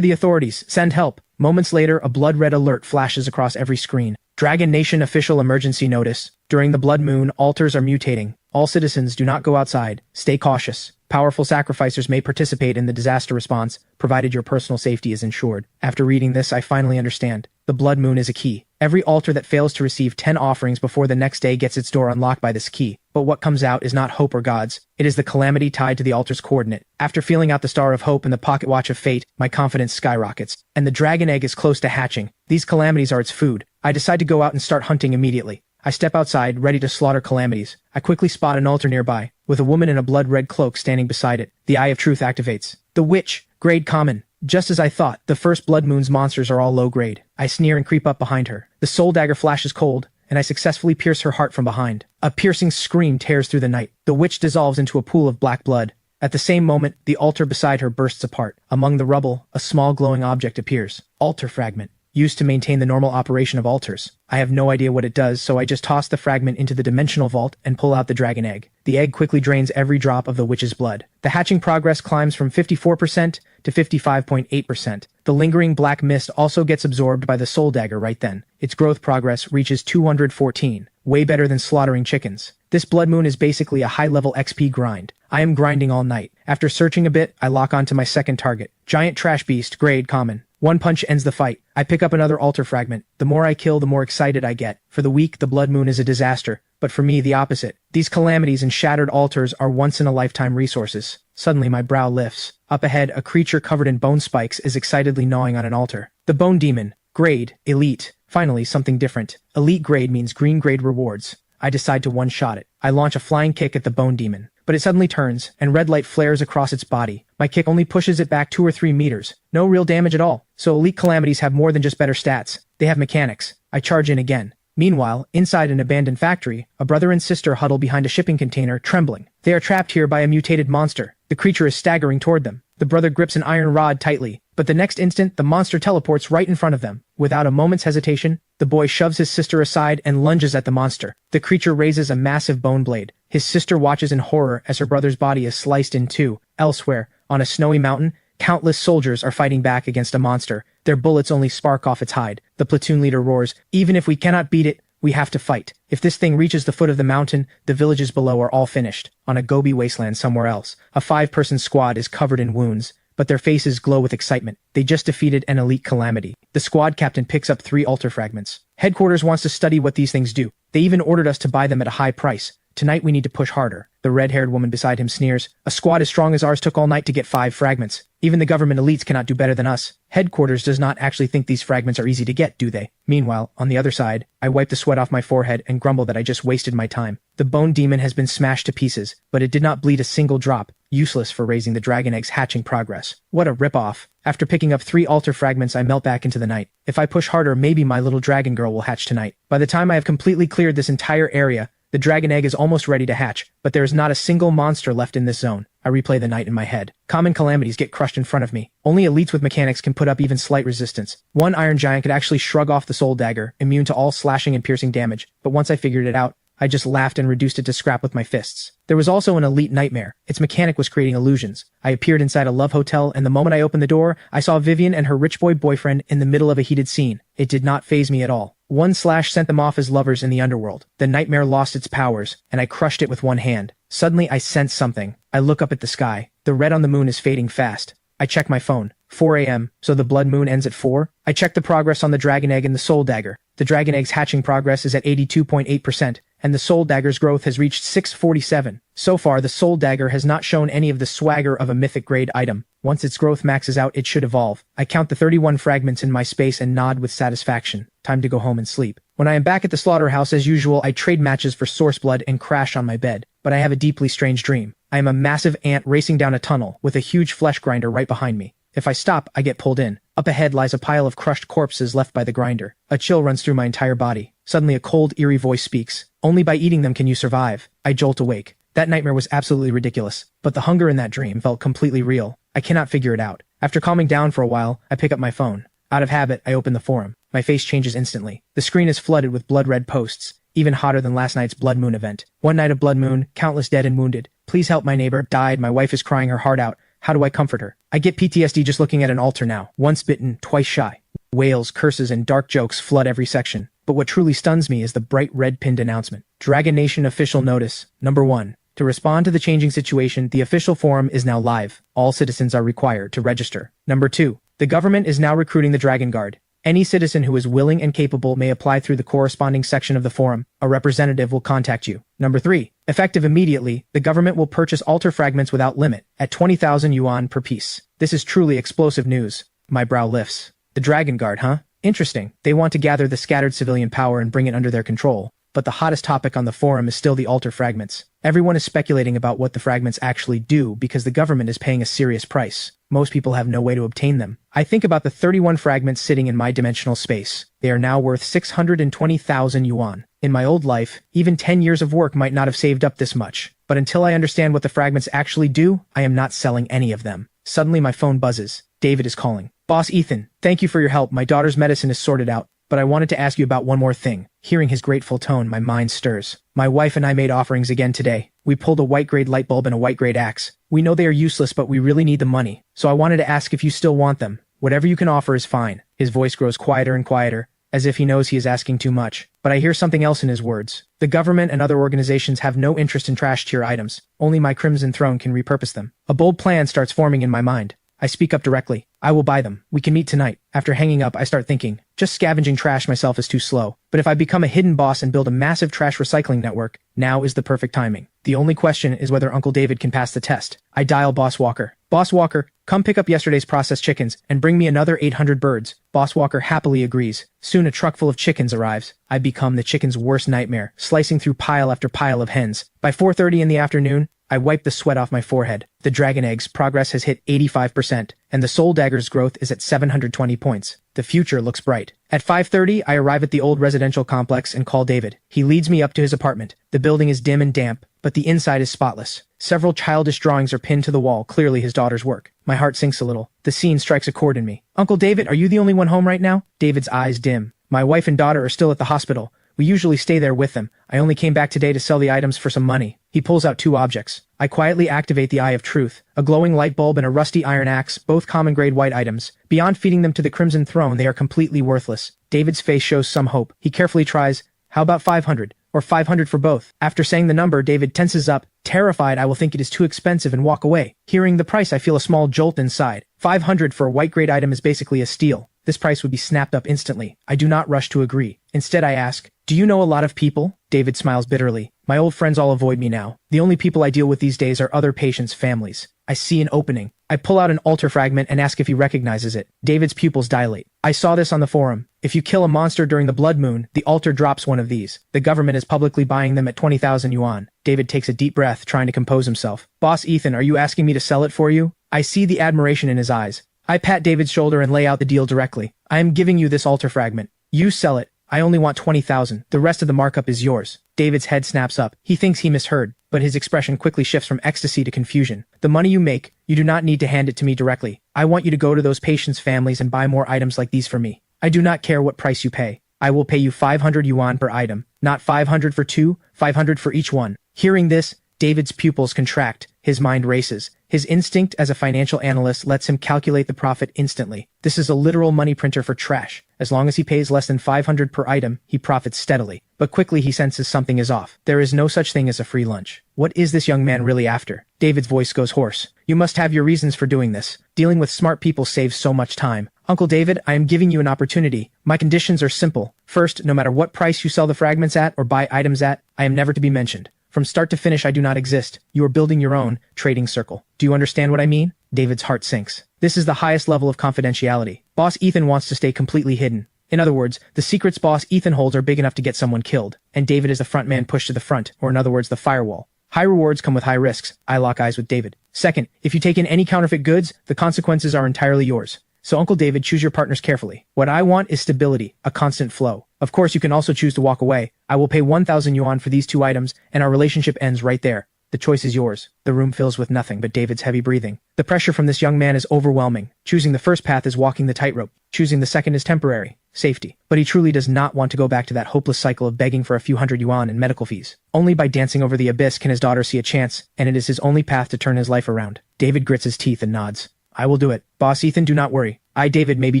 The authorities, send help. Moments later, a blood-red alert flashes across every screen. Dragon Nation official emergency notice. During the blood moon, altars are mutating. All citizens do not go outside. Stay cautious. Powerful sacrificers may participate in the disaster response, provided your personal safety is ensured. After reading this, I finally understand. The blood moon is a key. Every altar that fails to receive 10 offerings before the next day gets its door unlocked by this key. But what comes out is not hope or gods. It is the calamity tied to the altar's coordinate. After feeling out the Star of Hope and the pocket watch of fate, my confidence skyrockets. And the dragon egg is close to hatching. These calamities are its food. I decide to go out and start hunting immediately. I step outside, ready to slaughter calamities. I quickly spot an altar nearby, with a woman in a blood-red cloak standing beside it. The Eye of Truth activates. The Witch, grade common. Just as I thought, the first blood moon's monsters are all low grade. I sneer and creep up behind her. The soul dagger flashes cold, and I successfully pierce her heart from behind. A piercing scream tears through the night. The witch dissolves into a pool of black blood. At the same moment, the altar beside her bursts apart. Among the rubble, a small glowing object appears. Altar fragment. Used to maintain the normal operation of altars. I have no idea what it does, so I just toss the fragment into the dimensional vault and pull out the dragon egg. The egg quickly drains every drop of the witch's blood. The hatching progress climbs from 54% to 55.8%. The lingering black mist also gets absorbed by the soul dagger right then. Its growth progress reaches 214. Way better than slaughtering chickens. This blood moon is basically a high-level XP grind. I am grinding all night. After searching a bit, I lock onto my second target. Giant trash beast, grade common. One punch ends the fight. I pick up another altar fragment. The more I kill, the more excited I get. For the weak, the blood moon is a disaster. But for me, the opposite. These calamities and shattered altars are once-in-a-lifetime resources. Suddenly, my brow lifts. Up ahead, a creature covered in bone spikes is excitedly gnawing on an altar. The Bone Demon. Grade. Elite. Finally, something different. Elite grade means green grade rewards. I decide to one-shot it. I launch a flying kick at the Bone Demon. But it suddenly turns, and red light flares across its body. My kick only pushes it back 2 or 3 meters. No real damage at all. So elite calamities have more than just better stats. They have mechanics. I charge in again. Meanwhile, inside an abandoned factory, a brother and sister huddle behind a shipping container, trembling. They are trapped here by a mutated monster. The creature is staggering toward them. The brother grips an iron rod tightly, but the next instant, the monster teleports right in front of them. Without a moment's hesitation, the boy shoves his sister aside and lunges at the monster. The creature raises a massive bone blade. His sister watches in horror as her brother's body is sliced in two. Elsewhere, on a snowy mountain, countless soldiers are fighting back against a monster. Their bullets only spark off its hide. The platoon leader roars, "Even if we cannot beat it, we have to fight. If this thing reaches the foot of the mountain, the villages below are all finished." On a Gobi wasteland somewhere else, a 5-person squad is covered in wounds, but their faces glow with excitement. They just defeated an elite calamity. The squad captain picks up 3 altar fragments. Headquarters wants to study what these things do. They even ordered us to buy them at a high price. Tonight we need to push harder. The red-haired woman beside him sneers. A squad as strong as ours took all night to get 5 fragments. Even the government elites cannot do better than us. Headquarters does not actually think these fragments are easy to get, do they? Meanwhile, on the other side, I wipe the sweat off my forehead and grumble that I just wasted my time. The Bone Demon has been smashed to pieces, but it did not bleed a single drop. Useless for raising the dragon egg's hatching progress. What a rip-off. After picking up 3 altar fragments, I melt back into the night. If I push harder, maybe my little dragon girl will hatch tonight. By the time I have completely cleared this entire area, the dragon egg is almost ready to hatch, but there is not a single monster left in this zone. I replay the night in my head. Common calamities get crushed in front of me. Only elites with mechanics can put up even slight resistance. One iron giant could actually shrug off the soul dagger, immune to all slashing and piercing damage, but once I figured it out, I just laughed and reduced it to scrap with my fists. There was also an elite nightmare. Its mechanic was creating illusions. I appeared inside a love hotel, and the moment I opened the door, I saw Vivian and her rich boy boyfriend in the middle of a heated scene. It did not faze me at all. One slash sent them off as lovers in the underworld. The nightmare lost its powers, and I crushed it with one hand. Suddenly, I sense something. I look up at the sky. The red on the moon is fading fast. I check my phone. 4 a.m., so the blood moon ends at 4. I check the progress on the dragon egg and the soul dagger. The dragon egg's hatching progress is at 82.8%, and the soul dagger's growth has reached 647. So far, the soul dagger has not shown any of the swagger of a mythic grade item. Once its growth maxes out, it should evolve. I count the 31 fragments in my space and nod with satisfaction. Time to go home and sleep. When I am back at the slaughterhouse as usual, I trade matches for source blood and crash on my bed. But I have a deeply strange dream. I am a massive ant racing down a tunnel with a huge flesh grinder right behind me. If I stop, I get pulled in. Up ahead lies a pile of crushed corpses left by the grinder. A chill runs through my entire body. Suddenly a cold, eerie voice speaks. "Only by eating them can you survive." I jolt awake. That nightmare was absolutely ridiculous, but the hunger in that dream felt completely real. I cannot figure it out. After calming down for a while, I pick up my phone. Out of habit, I open the forum. My face changes instantly. The screen is flooded with blood-red posts, even hotter than last night's blood moon event. One night of blood moon, countless dead and wounded. Please help, my neighbor died, my wife is crying her heart out. How do I comfort her? I get PTSD just looking at an altar now. Once bitten, twice shy. Wails, curses, and dark jokes flood every section. But what truly stuns me is the bright red pinned announcement. Dragon Nation official notice. Number 1. To respond to the changing situation, the official forum is now live. All citizens are required to register. Number 2. The government is now recruiting the Dragon Guard. Any citizen who is willing and capable may apply through the corresponding section of the forum. A representative will contact you. Number 3. Effective immediately, the government will purchase altar fragments without limit, at 20,000 yuan per piece. This is truly explosive news. My brow lifts. The Dragon Guard, huh? Interesting. They want to gather the scattered civilian power and bring it under their control. But the hottest topic on the forum is still the altar fragments. Everyone is speculating about what the fragments actually do because the government is paying a serious price. Most people have no way to obtain them. I think about the 31 fragments sitting in my dimensional space. They are now worth 620,000 yuan. In my old life, even 10 years of work might not have saved up this much. But until I understand what the fragments actually do, I am not selling any of them. Suddenly my phone buzzes. David is calling. Boss Ethan, thank you for your help. My daughter's medicine is sorted out. But I wanted to ask you about one more thing. Hearing his grateful tone, my mind stirs. My wife and I made offerings again today. We pulled a white-grade light bulb and a white-grade axe. We know they are useless, but we really need the money. So I wanted to ask if you still want them. Whatever you can offer is fine. His voice grows quieter and quieter, as if he knows he is asking too much. But I hear something else in his words. The government and other organizations have no interest in trash-tier items. Only my Crimson Throne can repurpose them. A bold plan starts forming in my mind. I speak up directly. I will buy them. We can meet tonight. After hanging up, I start thinking, just scavenging trash myself is too slow. But if I become a hidden boss and build a massive trash recycling network, now is the perfect timing. The only question is whether Uncle David can pass the test. I dial Boss Walker. Boss Walker, come pick up yesterday's processed chickens and bring me another 800 birds. Boss Walker happily agrees. Soon a truck full of chickens arrives. I become the chicken's worst nightmare, slicing through pile after pile of hens. By 4:30 in the afternoon, I wipe the sweat off my forehead. The Dragon Egg's progress has hit 85%, and the Soul Dagger's growth is at 720 points. The future looks bright. At 5:30, I arrive at the old residential complex and call David. He leads me up to his apartment. The building is dim and damp, but the inside is spotless. Several childish drawings are pinned to the wall, clearly his daughter's work. My heart sinks a little. The scene strikes a chord in me. Uncle David, are you the only one home right now? David's eyes dim. My wife and daughter are still at the hospital. We usually stay there with them. I only came back today to sell the items for some money. He pulls out 2 objects. I quietly activate the Eye of Truth, a glowing light bulb and a rusty iron axe, both common grade white items. Beyond feeding them to the Crimson Throne, they are completely worthless. David's face shows some hope. He carefully tries, how about 500? Or 500 for both? After saying the number, David tenses up. Terrified, I will think it is too expensive and walk away. Hearing the price, I feel a small jolt inside. 500 for a white grade item is basically a steal. This price would be snapped up instantly. I do not rush to agree. Instead, I ask, do you know a lot of people? David smiles bitterly. My old friends all avoid me now. The only people I deal with these days are other patients' families. I see an opening. I pull out an altar fragment and ask if he recognizes it. David's pupils dilate. I saw this on the forum. If you kill a monster during the blood moon, the altar drops one of these. The government is publicly buying them at 20,000 yuan. David takes a deep breath, trying to compose himself. Boss Ethan, are you asking me to sell it for you? I see the admiration in his eyes. I pat David's shoulder and lay out the deal directly. I am giving you this altar fragment. You sell it. I only want 20,000. The rest of the markup is yours. David's head snaps up. He thinks he misheard, but his expression quickly shifts from ecstasy to confusion. The money you make, you do not need to hand it to me directly. I want you to go to those patients' families and buy more items like these for me. I do not care what price you pay. I will pay you 500 yuan per item. Not 500 for 2, 500 for each one. Hearing this, David's pupils contract. His mind races. His instinct as a financial analyst lets him calculate the profit instantly. This is a literal money printer for trash. As long as he pays less than 500 per item, he profits steadily. But quickly he senses something is off. There is no such thing as a free lunch. What is this young man really after? David's voice goes hoarse. You must have your reasons for doing this. Dealing with smart people saves so much time. Uncle David, I am giving you an opportunity. My conditions are simple. First, no matter what price you sell the fragments at or buy items at, I am never to be mentioned. From start to finish, I do not exist. You are building your own trading circle. Do you understand what I mean? David's heart sinks. This is the highest level of confidentiality. Boss Ethan wants to stay completely hidden. In other words, the secrets Boss Ethan holds are big enough to get someone killed, and David is the front man pushed to the front, or in other words, the firewall. High rewards come with high risks. I lock eyes with David. Second, if you take in any counterfeit goods, the consequences are entirely yours. So Uncle David, choose your partners carefully. What I want is stability, a constant flow. Of course, you can also choose to walk away. I will pay 1,000 yuan for these 2 items, and our relationship ends right there. The choice is yours. The room fills with nothing but David's heavy breathing. The pressure from this young man is overwhelming. Choosing the first path is walking the tightrope. Choosing the second is temporary. Safety. But he truly does not want to go back to that hopeless cycle of begging for a few hundred yuan in medical fees. Only by dancing over the abyss can his daughter see a chance, and it is his only path to turn his life around. David grits his teeth and nods. I will do it. Boss Ethan, do not worry. I, David, may be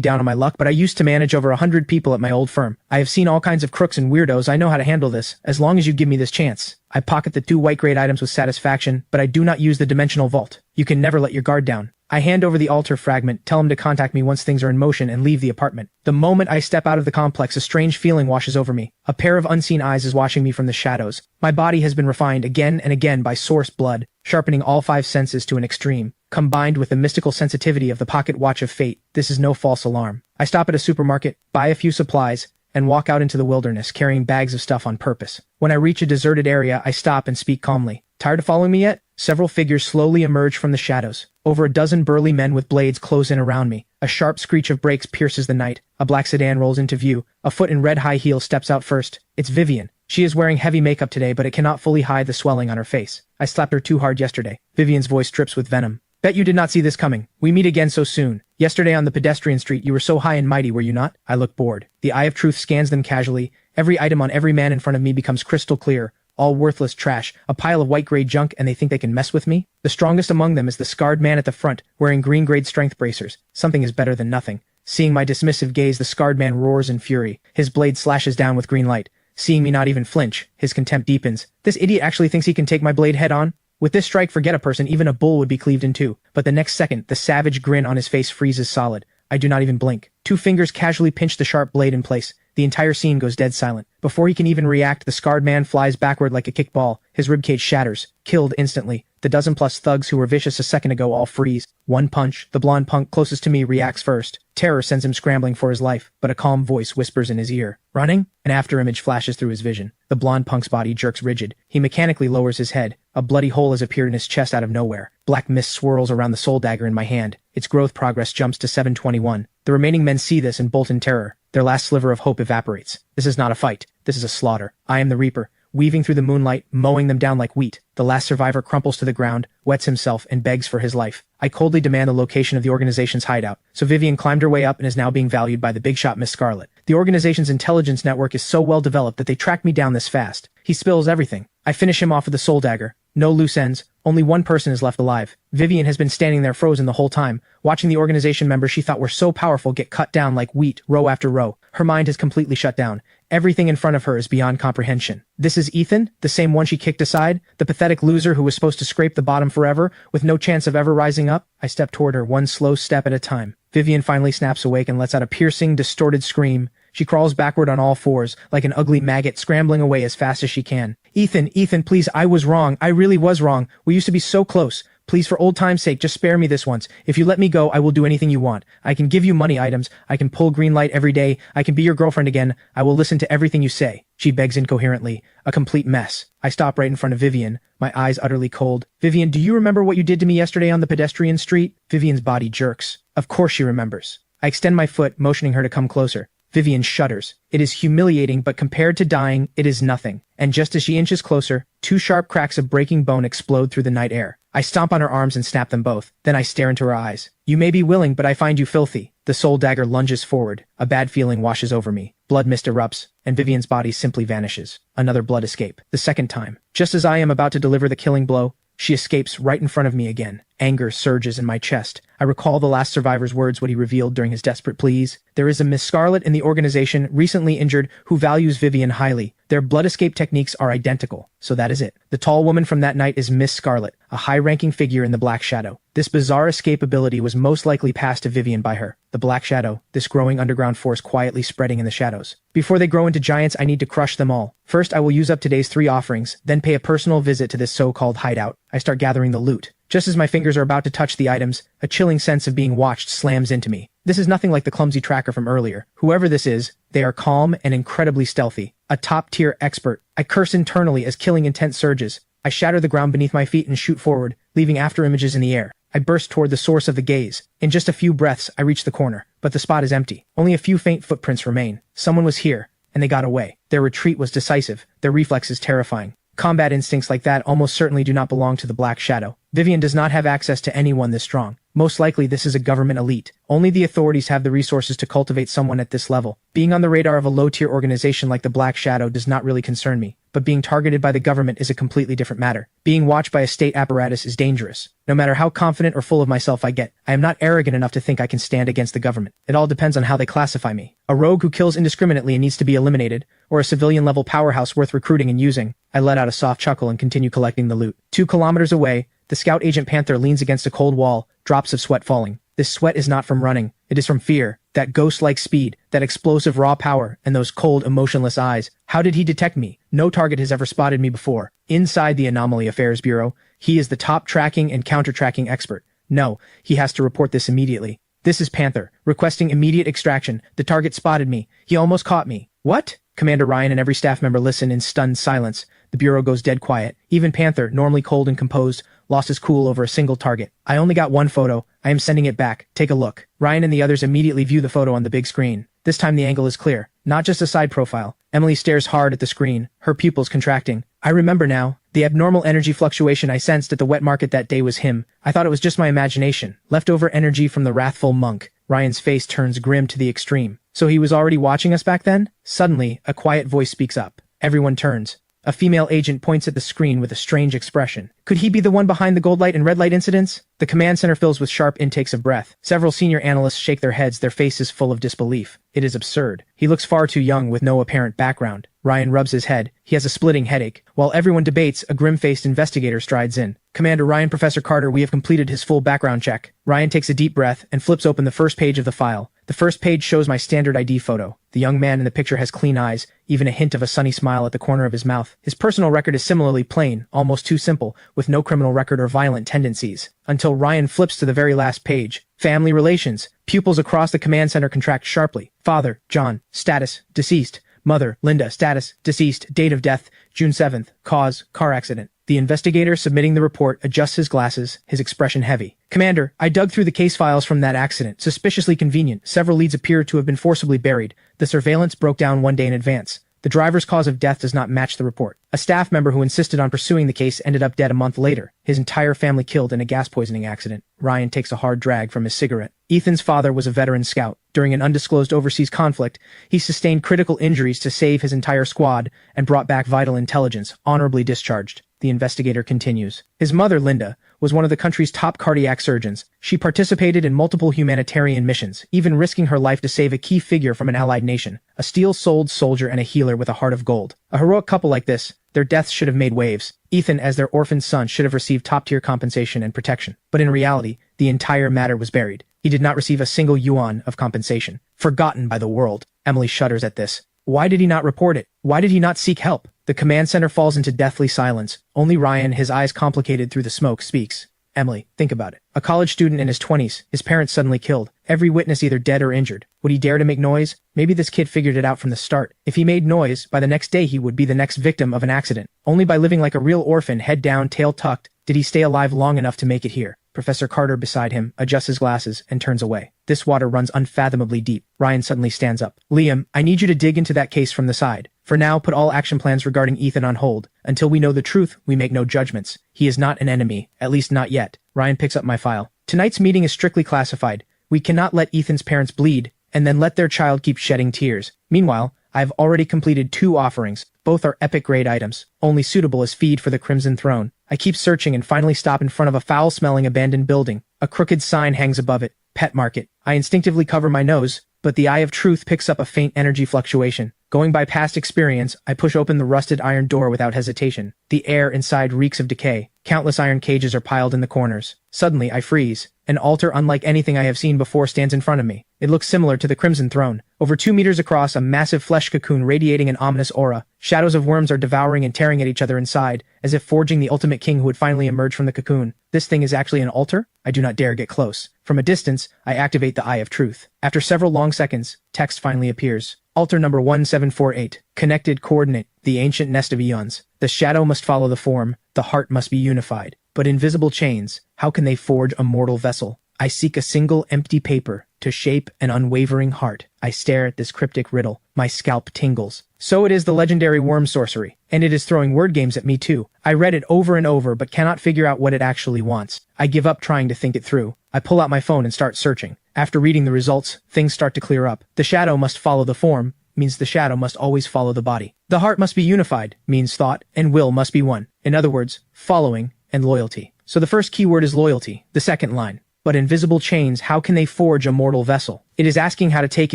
down on my luck, but I used to manage over 100 people at my old firm. I have seen all kinds of crooks and weirdos. I know how to handle this, as long as you give me this chance. I pocket the 2 white-grade items with satisfaction, but I do not use the dimensional vault. You can never let your guard down. I hand over the altar fragment, tell him to contact me once things are in motion, and leave the apartment. The moment I step out of the complex, a strange feeling washes over me. A pair of unseen eyes is watching me from the shadows. My body has been refined again and again by source blood, sharpening all 5 senses to an extreme. Combined with the mystical sensitivity of the pocket watch of fate, this is no false alarm. I stop at a supermarket, buy a few supplies, and walk out into the wilderness, carrying bags of stuff on purpose. When I reach a deserted area, I stop and speak calmly. Tired of following me yet? Several figures slowly emerge from the shadows. Over a dozen burly men with blades close in around me. A sharp screech of brakes pierces the night. A black sedan rolls into view. A foot in red high heels steps out first. It's Vivian. She is wearing heavy makeup today, but it cannot fully hide the swelling on her face. I slapped her too hard yesterday. Vivian's voice drips with venom. Bet you did not see this coming. We meet again so soon. Yesterday on the pedestrian street you were so high and mighty, were you not? I look bored. The eye of truth scans them casually. Every item on every man in front of me becomes crystal clear. All worthless trash, a pile of white-grade junk, and they think they can mess with me? The strongest among them is the scarred man at the front, wearing green-grade strength bracers. Something is better than nothing. Seeing my dismissive gaze, the scarred man roars in fury. His blade slashes down with green light. Seeing me not even flinch, his contempt deepens. This idiot actually thinks he can take my blade head on? With this strike, forget a person, even a bull would be cleaved in two. But the next second, the savage grin on his face freezes solid. I do not even blink. 2 fingers casually pinch the sharp blade in place. The entire scene goes dead silent. Before he can even react, the scarred man flies backward like a kickball. His ribcage shatters. Killed instantly. The dozen-plus thugs who were vicious a second ago all freeze. One punch. The blonde punk closest to me reacts first. Terror sends him scrambling for his life, but a calm voice whispers in his ear. Running? An afterimage flashes through his vision. The blonde punk's body jerks rigid. He mechanically lowers his head. A bloody hole has appeared in his chest out of nowhere. Black mist swirls around the soul dagger in my hand. Its growth progress jumps to 721. The remaining men see this and bolt in terror. Their last sliver of hope evaporates. This is not a fight. This is a slaughter. I am the Reaper, weaving through the moonlight, mowing them down like wheat. The last survivor crumples to the ground, wets himself, and begs for his life. I coldly demand the location of the organization's hideout, so Vivian climbed her way up and is now being valued by the big shot Miss Scarlet. The organization's intelligence network is so well developed that they track me down this fast. He spills everything. I finish him off with a soul dagger. No loose ends. Only one person is left alive. Vivian has been standing there frozen the whole time, watching the organization members she thought were so powerful get cut down like wheat, row after row. Her mind has completely shut down. Everything in front of her is beyond comprehension. This is Ethan, the same one she kicked aside, the pathetic loser who was supposed to scrape the bottom forever, with no chance of ever rising up. I step toward her, one slow step at a time. Vivian finally snaps awake and lets out a piercing, distorted scream. She crawls backward on all fours, like an ugly maggot scrambling away as fast as she can. Ethan, please, I was wrong. I really was wrong. We used to be so close. Please, for old time's sake, just spare me this once. If you let me go, I will do anything you want. I can give you money items. I can pull green light every day. I can be your girlfriend again. I will listen to everything you say. She begs incoherently. A complete mess. I stop right in front of Vivian, my eyes utterly cold. Vivian, do you remember what you did to me yesterday on the pedestrian street? Vivian's body jerks. Of course she remembers. I extend my foot, motioning her to come closer. Vivian shudders. It is humiliating, but compared to dying, it is nothing. And just as she inches closer, 2 sharp cracks of breaking bone explode through the night air. I stomp on her arms and snap them both. Then I stare into her eyes. You may be willing, but I find you filthy. The soul dagger lunges forward. A bad feeling washes over me. Blood mist erupts, and Vivian's body simply vanishes. Another blood escape. The second time. Just as I am about to deliver the killing blow, she escapes right in front of me again. Anger surges in my chest. I recall the last survivor's words, what he revealed during his desperate pleas. There is a Miss Scarlet in the organization, recently injured, who values Vivian highly. Their blood escape techniques are identical. So that is it. The tall woman from that night is Miss Scarlet, a high-ranking figure in the Black Shadow. This bizarre escape ability was most likely passed to Vivian by her. The Black Shadow, this growing underground force quietly spreading in the shadows. Before they grow into giants, I need to crush them all. First, I will use up today's 3 offerings, then pay a personal visit to this so-called hideout. I start gathering the loot. Just as my fingers are about to touch the items, a chilling sense of being watched slams into me. This is nothing like the clumsy tracker from earlier. Whoever this is, they are calm and incredibly stealthy. A top-tier expert. I curse internally as killing intent surges. I shatter the ground beneath my feet and shoot forward, leaving afterimages in the air. I burst toward the source of the gaze. In just a few breaths, I reach the corner. But the spot is empty. Only a few faint footprints remain. Someone was here, and they got away. Their retreat was decisive. Their reflexes terrifying. Combat instincts like that almost certainly do not belong to the Black Shadow. Vivian does not have access to anyone this strong. Most likely this is a government elite. Only the authorities have the resources to cultivate someone at this level. Being on the radar of a low-tier organization like the Black Shadow does not really concern me, but being targeted by the government is a completely different matter. Being watched by a state apparatus is dangerous. No matter how confident or full of myself I get, I am not arrogant enough to think I can stand against the government. It all depends on how they classify me. A rogue who kills indiscriminately and needs to be eliminated, or a civilian-level powerhouse worth recruiting and using. I let out a soft chuckle and continue collecting the loot. 2 kilometers away, the scout agent Panther leans against a cold wall, drops of sweat falling. This sweat is not from running, it is from fear. That ghost-like speed, that explosive raw power, and those cold, emotionless eyes. How did he detect me? No target has ever spotted me before. Inside the Anomaly Affairs Bureau, he is the top tracking and counter-tracking expert. No, he has to report this immediately. This is Panther, requesting immediate extraction. The target spotted me. He almost caught me. What? Commander Ryan and every staff member listen in stunned silence. The Bureau goes dead quiet. Even Panther, normally cold and composed, lost his cool over a single target. I only got one photo. I am sending it back. Take a look. Ryan and the others immediately view the photo on the big screen. This time the angle is clear, not just a side profile. Emily stares hard at the screen, her pupils contracting. I remember now. The abnormal energy fluctuation I sensed at the wet market that day was him. I thought it was just my imagination. Leftover energy from the wrathful monk. Ryan's face turns grim to the extreme. So he was already watching us back then? Suddenly, a quiet voice speaks up. Everyone turns. A female agent points at the screen with a strange expression. Could he be the one behind the gold light and red light incidents? The command center fills with sharp intakes of breath. Several senior analysts shake their heads, their faces full of disbelief. It is absurd. He looks far too young with no apparent background. Ryan rubs his head. He has a splitting headache. While everyone debates, a grim-faced investigator strides in. Commander Ryan, Professor Carter, we have completed his full background check. Ryan takes a deep breath and flips open the first page of the file. The first page shows my standard ID photo. The young man in the picture has clean eyes, even a hint of a sunny smile at the corner of his mouth. His personal record is similarly plain, almost too simple, with no criminal record or violent tendencies. Until Ryan flips to the very last page. Family relations. Pupils across the command center contract sharply. Father, John. Status, deceased. Mother, Linda. Status, deceased. Date of death, June 7th. Cause, car accident. The investigator submitting the report adjusts his glasses, his expression heavy. Commander, I dug through the case files from that accident. Suspiciously convenient. Several leads appear to have been forcibly buried. The surveillance broke down one day in advance. The driver's cause of death does not match the report. A staff member who insisted on pursuing the case ended up dead a month later. His entire family killed in a gas poisoning accident. Ryan takes a hard drag from his cigarette. Ethan's father was a veteran scout. During an undisclosed overseas conflict, he sustained critical injuries to save his entire squad and brought back vital intelligence, honorably discharged. The investigator continues. His mother, Linda, was one of the country's top cardiac surgeons. She participated in multiple humanitarian missions, even risking her life to save a key figure from an allied nation, a steel-souled soldier and a healer with a heart of gold. A heroic couple like this, their deaths should have made waves. Ethan, as their orphaned son, should have received top-tier compensation and protection. But in reality, the entire matter was buried. He did not receive a single yuan of compensation. Forgotten by the world. Emily shudders at this. Why did he not report it? Why did he not seek help? The command center falls into deathly silence. Only Ryan, his eyes complicated through the smoke, speaks. Emily, think about it. A college student in his 20s, his parents suddenly killed. Every witness either dead or injured. Would he dare to make noise? Maybe this kid figured it out from the start. If he made noise, by the next day he would be the next victim of an accident. Only by living like a real orphan, head down, tail tucked, did he stay alive long enough to make it here. Professor Carter beside him adjusts his glasses and turns away. This water runs unfathomably deep. Ryan suddenly stands up. Liam, I need you to dig into that case from the side. For now, put all action plans regarding Ethan on hold. Until we know the truth, we make no judgments. He is not an enemy, at least not yet. Ryan picks up my file. Tonight's meeting is strictly classified. We cannot let Ethan's parents bleed, and then let their child keep shedding tears. Meanwhile, I have already completed 2 offerings. Both are epic-grade items, only suitable as feed for the Crimson Throne. I keep searching and finally stop in front of a foul-smelling abandoned building. A crooked sign hangs above it. Pet Market. I instinctively cover my nose, but the eye of truth picks up a faint energy fluctuation. Going by past experience, I push open the rusted iron door without hesitation. The air inside reeks of decay. Countless iron cages are piled in the corners. Suddenly, I freeze. An altar unlike anything I have seen before stands in front of me. It looks similar to the Crimson Throne. Over 2 meters across, a massive flesh cocoon radiating an ominous aura. Shadows of worms are devouring and tearing at each other inside, as if forging the ultimate king who would finally emerge from the cocoon. This thing is actually an altar? I do not dare get close. From a distance, I activate the Eye of Truth. After several long seconds, text finally appears. Altar number 1748. Connected coordinate. The ancient nest of eons. The shadow must follow the form. The heart must be unified. But invisible chains, how can they forge a mortal vessel? I seek a single empty paper to shape an unwavering heart. I stare at this cryptic riddle. My scalp tingles. So it is the legendary worm sorcery, and it is throwing word games at me too. I read it over and over but cannot figure out what it actually wants. I give up trying to think it through. I pull out my phone and start searching. After reading the results, things start to clear up. The shadow must follow the form, means the shadow must always follow the body. The heart must be unified, means thought and will must be one. In other words, following and loyalty. So the first keyword is loyalty, the second line. But invisible chains, how can they forge a mortal vessel? It is asking how to take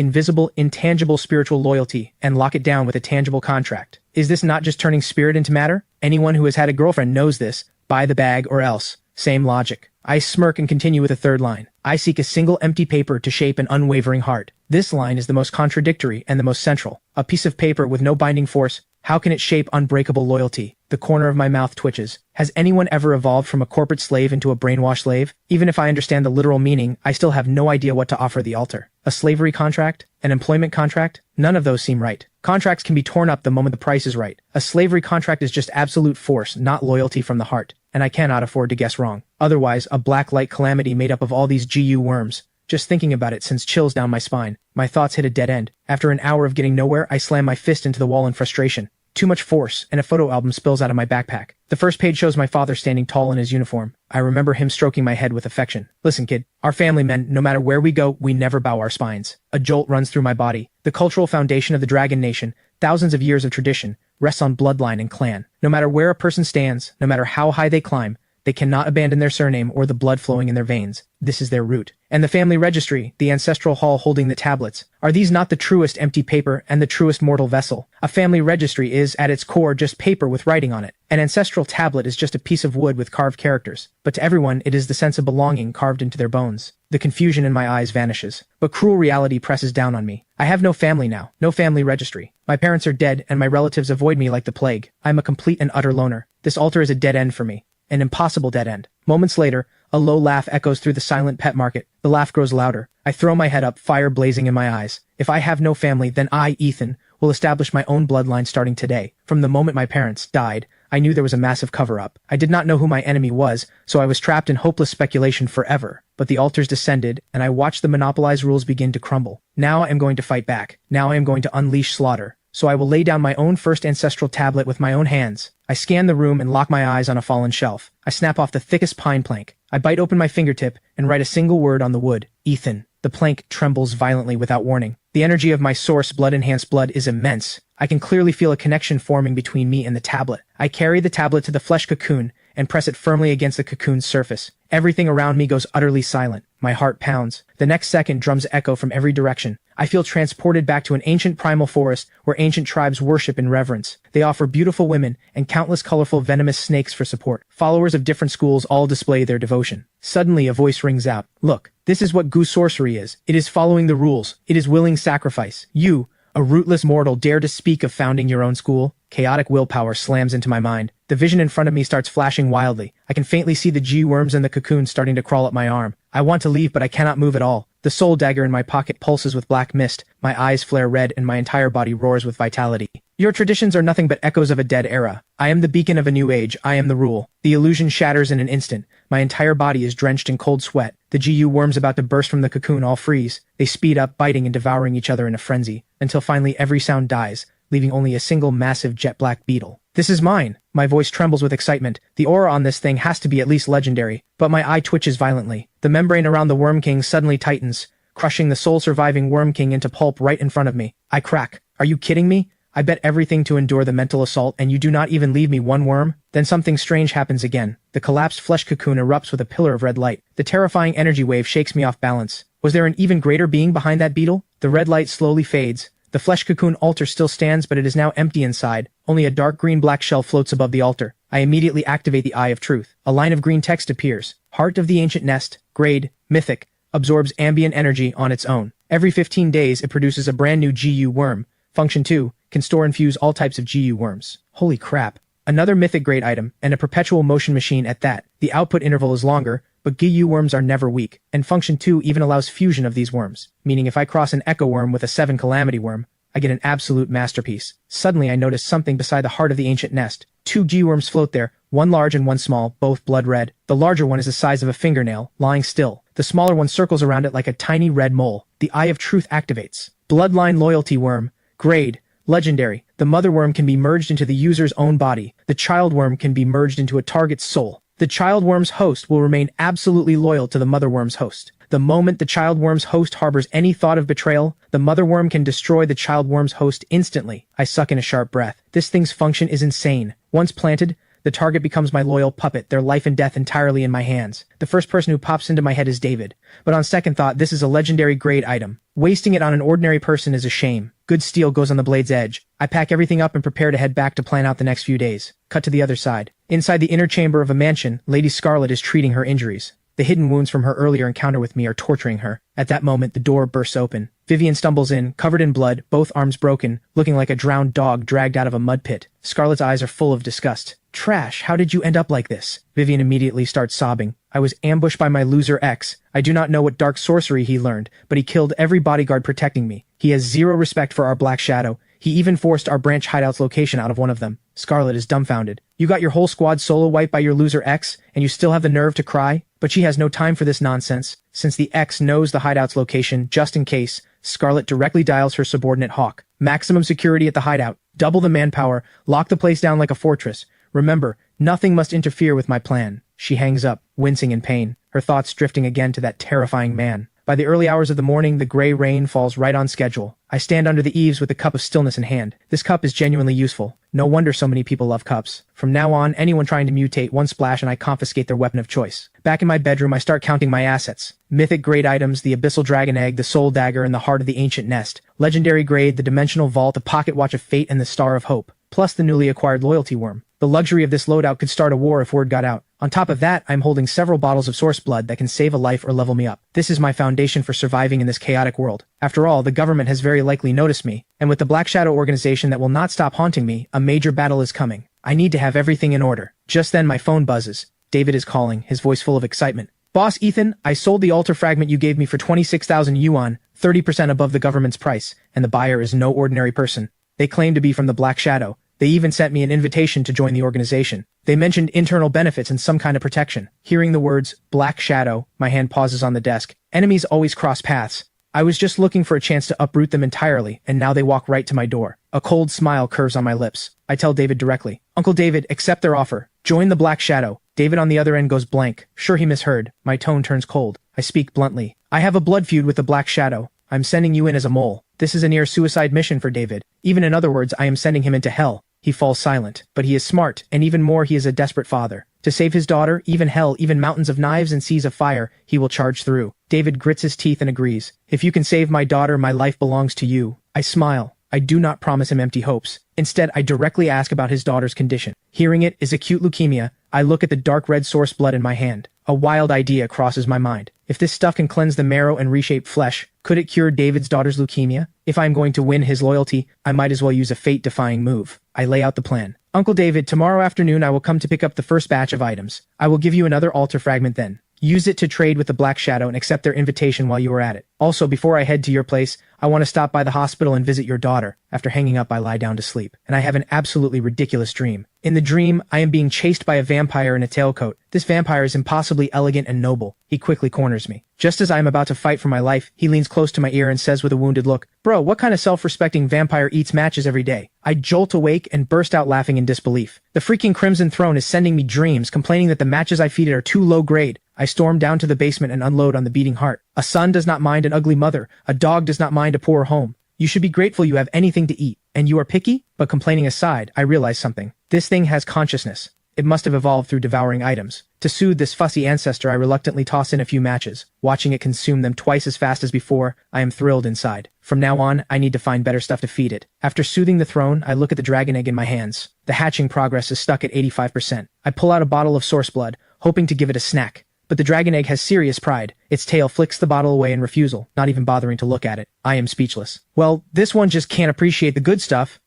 invisible, intangible spiritual loyalty and lock it down with a tangible contract. Is this not just turning spirit into matter? Anyone who has had a girlfriend knows this. Buy the bag or else. Same logic. I smirk and continue with the third line. I seek a single empty paper to shape an unwavering heart. This line is the most contradictory and the most central. A piece of paper with no binding force. How can it shape unbreakable loyalty? The corner of my mouth twitches. Has anyone ever evolved from a corporate slave into a brainwashed slave? Even if I understand the literal meaning, I still have no idea what to offer the altar. A slavery contract? An employment contract? None of those seem right. Contracts can be torn up the moment the price is right. A slavery contract is just absolute force, not loyalty from the heart. And I cannot afford to guess wrong. Otherwise, a black light calamity made up of all these GU worms. Just thinking about it sends chills down my spine. My thoughts hit a dead end. After an hour of getting nowhere, I slam my fist into the wall in frustration. Too much force, and a photo album spills out of my backpack. The first page shows my father standing tall in his uniform. I remember him stroking my head with affection. Listen, kid, our family men, no matter where we go, we never bow our spines. A jolt runs through my body. The cultural foundation of the Dragon Nation, thousands of years of tradition, rests on bloodline and clan. No matter where a person stands, no matter how high they climb, they cannot abandon their surname or the blood flowing in their veins. This is their root. And the family registry, the ancestral hall holding the tablets, are these not the truest empty paper and the truest mortal vessel? A family registry is, at its core, just paper with writing on it. An ancestral tablet is just a piece of wood with carved characters. But to everyone, it is the sense of belonging carved into their bones. The confusion in my eyes vanishes. But cruel reality presses down on me. I have no family now, no family registry. My parents are dead, and my relatives avoid me like the plague. I am a complete and utter loner. This altar is a dead end for me. An impossible dead end. Moments later, a low laugh echoes through the silent pet market. The laugh grows louder. I throw my head up, fire blazing in my eyes. If I have no family, then I, Ethan, will establish my own bloodline starting today. From the moment my parents died, I knew there was a massive cover-up. I did not know who my enemy was, so I was trapped in hopeless speculation forever. But the altars descended, and I watched the monopolized rules begin to crumble. Now I am going to fight back. Now I am going to unleash slaughter. So I will lay down my own first ancestral tablet with my own hands. I scan the room and lock my eyes on a fallen shelf. I snap off the thickest pine plank. I bite open my fingertip and write a single word on the wood. Ethan. The plank trembles violently without warning. The energy of my source, blood-enhanced blood, is immense. I can clearly feel a connection forming between me and the tablet. I carry the tablet to the flesh cocoon and press it firmly against the cocoon's surface. Everything around me goes utterly silent. My heart pounds. The next second, drums echo from every direction. I feel transported back to an ancient primal forest where ancient tribes worship in reverence. They offer beautiful women and countless colorful venomous snakes for support. Followers of different schools all display their devotion. Suddenly, a voice rings out. Look, this is what goose sorcery is. It is following the rules. It is willing sacrifice. You, a rootless mortal, dare to speak of founding your own school? Chaotic willpower slams into my mind. The vision in front of me starts flashing wildly. I can faintly see the G-worms in the cocoon starting to crawl up my arm. I want to leave, but I cannot move at all. The soul dagger in my pocket pulses with black mist. My eyes flare red and my entire body roars with vitality. Your traditions are nothing but echoes of a dead era. I am the beacon of a new age. I am the rule. The illusion shatters in an instant. My entire body is drenched in cold sweat. The GU worms about to burst from the cocoon all freeze. They speed up, biting and devouring each other in a frenzy, until finally every sound dies, leaving only a single massive jet-black beetle. This is mine. My voice trembles with excitement. The aura on this thing has to be at least legendary, but my eye twitches violently. The membrane around the Worm King suddenly tightens, crushing the sole surviving Worm King into pulp right in front of me. I crack. Are you kidding me? I bet everything to endure the mental assault, and you do not even leave me one worm? Then something strange happens again. The collapsed flesh cocoon erupts with a pillar of red light. The terrifying energy wave shakes me off balance. Was there an even greater being behind that beetle? The red light slowly fades. The flesh cocoon altar still stands, but it is now empty inside. Only a dark green-black shell floats above the altar. I immediately activate the Eye of Truth. A line of green text appears. Heart of the ancient nest, grade, mythic, absorbs ambient energy on its own. Every 15 days, it produces a brand new GU worm. Function 2, can store and fuse all types of GU worms. Holy crap. Another mythic grade item, and a perpetual motion machine at that. The output interval is longer, but GU worms are never weak, and Function 2 even allows fusion of these worms, meaning if I cross an Echo worm with a 7 Calamity worm, I get an absolute masterpiece. Suddenly I notice something beside the heart of the ancient nest. Two G-worms float there, one large and one small, both blood red. The larger one is the size of a fingernail, lying still. The smaller one circles around it like a tiny red mole. The Eye of Truth activates. Bloodline Loyalty Worm. Grade. Legendary. The mother worm can be merged into the user's own body. The child worm can be merged into a target's soul. The child worm's host will remain absolutely loyal to the mother worm's host. The moment the child worm's host harbors any thought of betrayal, the mother worm can destroy the child worm's host instantly. I suck in a sharp breath. This thing's function is insane. Once planted, the target becomes my loyal puppet, their life and death entirely in my hands. The first person who pops into my head is David. But on second thought, this is a legendary grade item. Wasting it on an ordinary person is a shame. Good steel goes on the blade's edge. I pack everything up and prepare to head back to plan out the next few days. Cut to the other side. Inside the inner chamber of a mansion, Lady Scarlet is treating her injuries. The hidden wounds from her earlier encounter with me are torturing her. At that moment, the door bursts open. Vivian stumbles in, covered in blood, both arms broken, looking like a drowned dog dragged out of a mud pit. Scarlet's eyes are full of disgust. Trash, how did you end up like this? Vivian immediately starts sobbing. I was ambushed by my loser ex. I do not know what dark sorcery he learned, but he killed every bodyguard protecting me. He has zero respect for our Black Shadow. He even forced our branch hideout's location out of one of them. Scarlet is dumbfounded. You got your whole squad solo wiped by your loser ex, and you still have the nerve to cry? But she has no time for this nonsense. Since the ex knows the hideout's location, just in case, Scarlet directly dials her subordinate Hawk. Maximum security at the hideout. Double the manpower. Lock the place down like a fortress. Remember, nothing must interfere with my plan. She hangs up, wincing in pain, her thoughts drifting again to that terrifying man. By the early hours of the morning, the gray rain falls right on schedule. I stand under the eaves with a cup of stillness in hand. This cup is genuinely useful. No wonder so many people love cups. From now on, anyone trying to mutate, one splash and I confiscate their weapon of choice. Back in my bedroom, I start counting my assets. Mythic grade items, the Abyssal Dragon Egg, the Soul Dagger, and the Heart of the Ancient Nest. Legendary grade, the Dimensional Vault, the Pocket Watch of Fate, and the Star of Hope. Plus the newly acquired Loyalty Worm. The luxury of this loadout could start a war if word got out. On top of that, I'm holding several bottles of source blood that can save a life or level me up. This is my foundation for surviving in this chaotic world. After all, the government has very likely noticed me, and with the Black Shadow organization that will not stop haunting me, a major battle is coming. I need to have everything in order. Just then my phone buzzes. David is calling, his voice full of excitement. Boss Ethan, I sold the altar fragment you gave me for 26,000 yuan, 30% above the government's price, and the buyer is no ordinary person. They claim to be from the Black Shadow. They even sent me an invitation to join the organization. They mentioned internal benefits and some kind of protection. Hearing the words, Black Shadow, my hand pauses on the desk. Enemies always cross paths. I was just looking for a chance to uproot them entirely, and now they walk right to my door. A cold smile curves on my lips. I tell David directly, Uncle David, accept their offer. Join the Black Shadow. David on the other end goes blank. Sure, he misheard. My tone turns cold. I speak bluntly. I have a blood feud with the Black Shadow. I'm sending you in as a mole. This is a near-suicide mission for David. Even in other words, I am sending him into hell. He falls silent, but he is smart, and even more he is a desperate father. To save his daughter, even hell, even mountains of knives and seas of fire, he will charge through. David grits his teeth and agrees. If you can save my daughter, my life belongs to you. I smile. I do not promise him empty hopes. Instead, I directly ask about his daughter's condition. Hearing it is acute leukemia. I look at the dark red source blood in my hand. A wild idea crosses my mind. If this stuff can cleanse the marrow and reshape flesh, could it cure David's daughter's leukemia? If I'm going to win his loyalty, I might as well use a fate-defying move. I lay out the plan. Uncle David, tomorrow afternoon I will come to pick up the first batch of items. I will give you another altar fragment then. Use it to trade with the Black Shadow and accept their invitation while you are at it. Also, before I head to your place, I want to stop by the hospital and visit your daughter. After hanging up, I lie down to sleep, and I have an absolutely ridiculous dream. In the dream, I am being chased by a vampire in a tailcoat. This vampire is impossibly elegant and noble. He quickly corners me. Just as I am about to fight for my life, he leans close to my ear and says with a wounded look, Bro, what kind of self-respecting vampire eats matches every day? I jolt awake and burst out laughing in disbelief. The freaking Crimson Throne is sending me dreams, complaining that the matches I feed it are too low grade. I storm down to the basement and unload on the beating heart. A son does not mind an ugly mother. A dog does not mind a poor home. You should be grateful you have anything to eat. And you are picky? But complaining aside, I realize something. This thing has consciousness. It must have evolved through devouring items. To soothe this fussy ancestor, I reluctantly toss in a few matches. Watching it consume them twice as fast as before, I am thrilled inside. From now on, I need to find better stuff to feed it. After soothing the throne, I look at the dragon egg in my hands. The hatching progress is stuck at 85%. I pull out a bottle of source blood, hoping to give it a snack. But the dragon egg has serious pride. Its tail flicks the bottle away in refusal, not even bothering to look at it. I am speechless. Well, this one just can't appreciate the good stuff.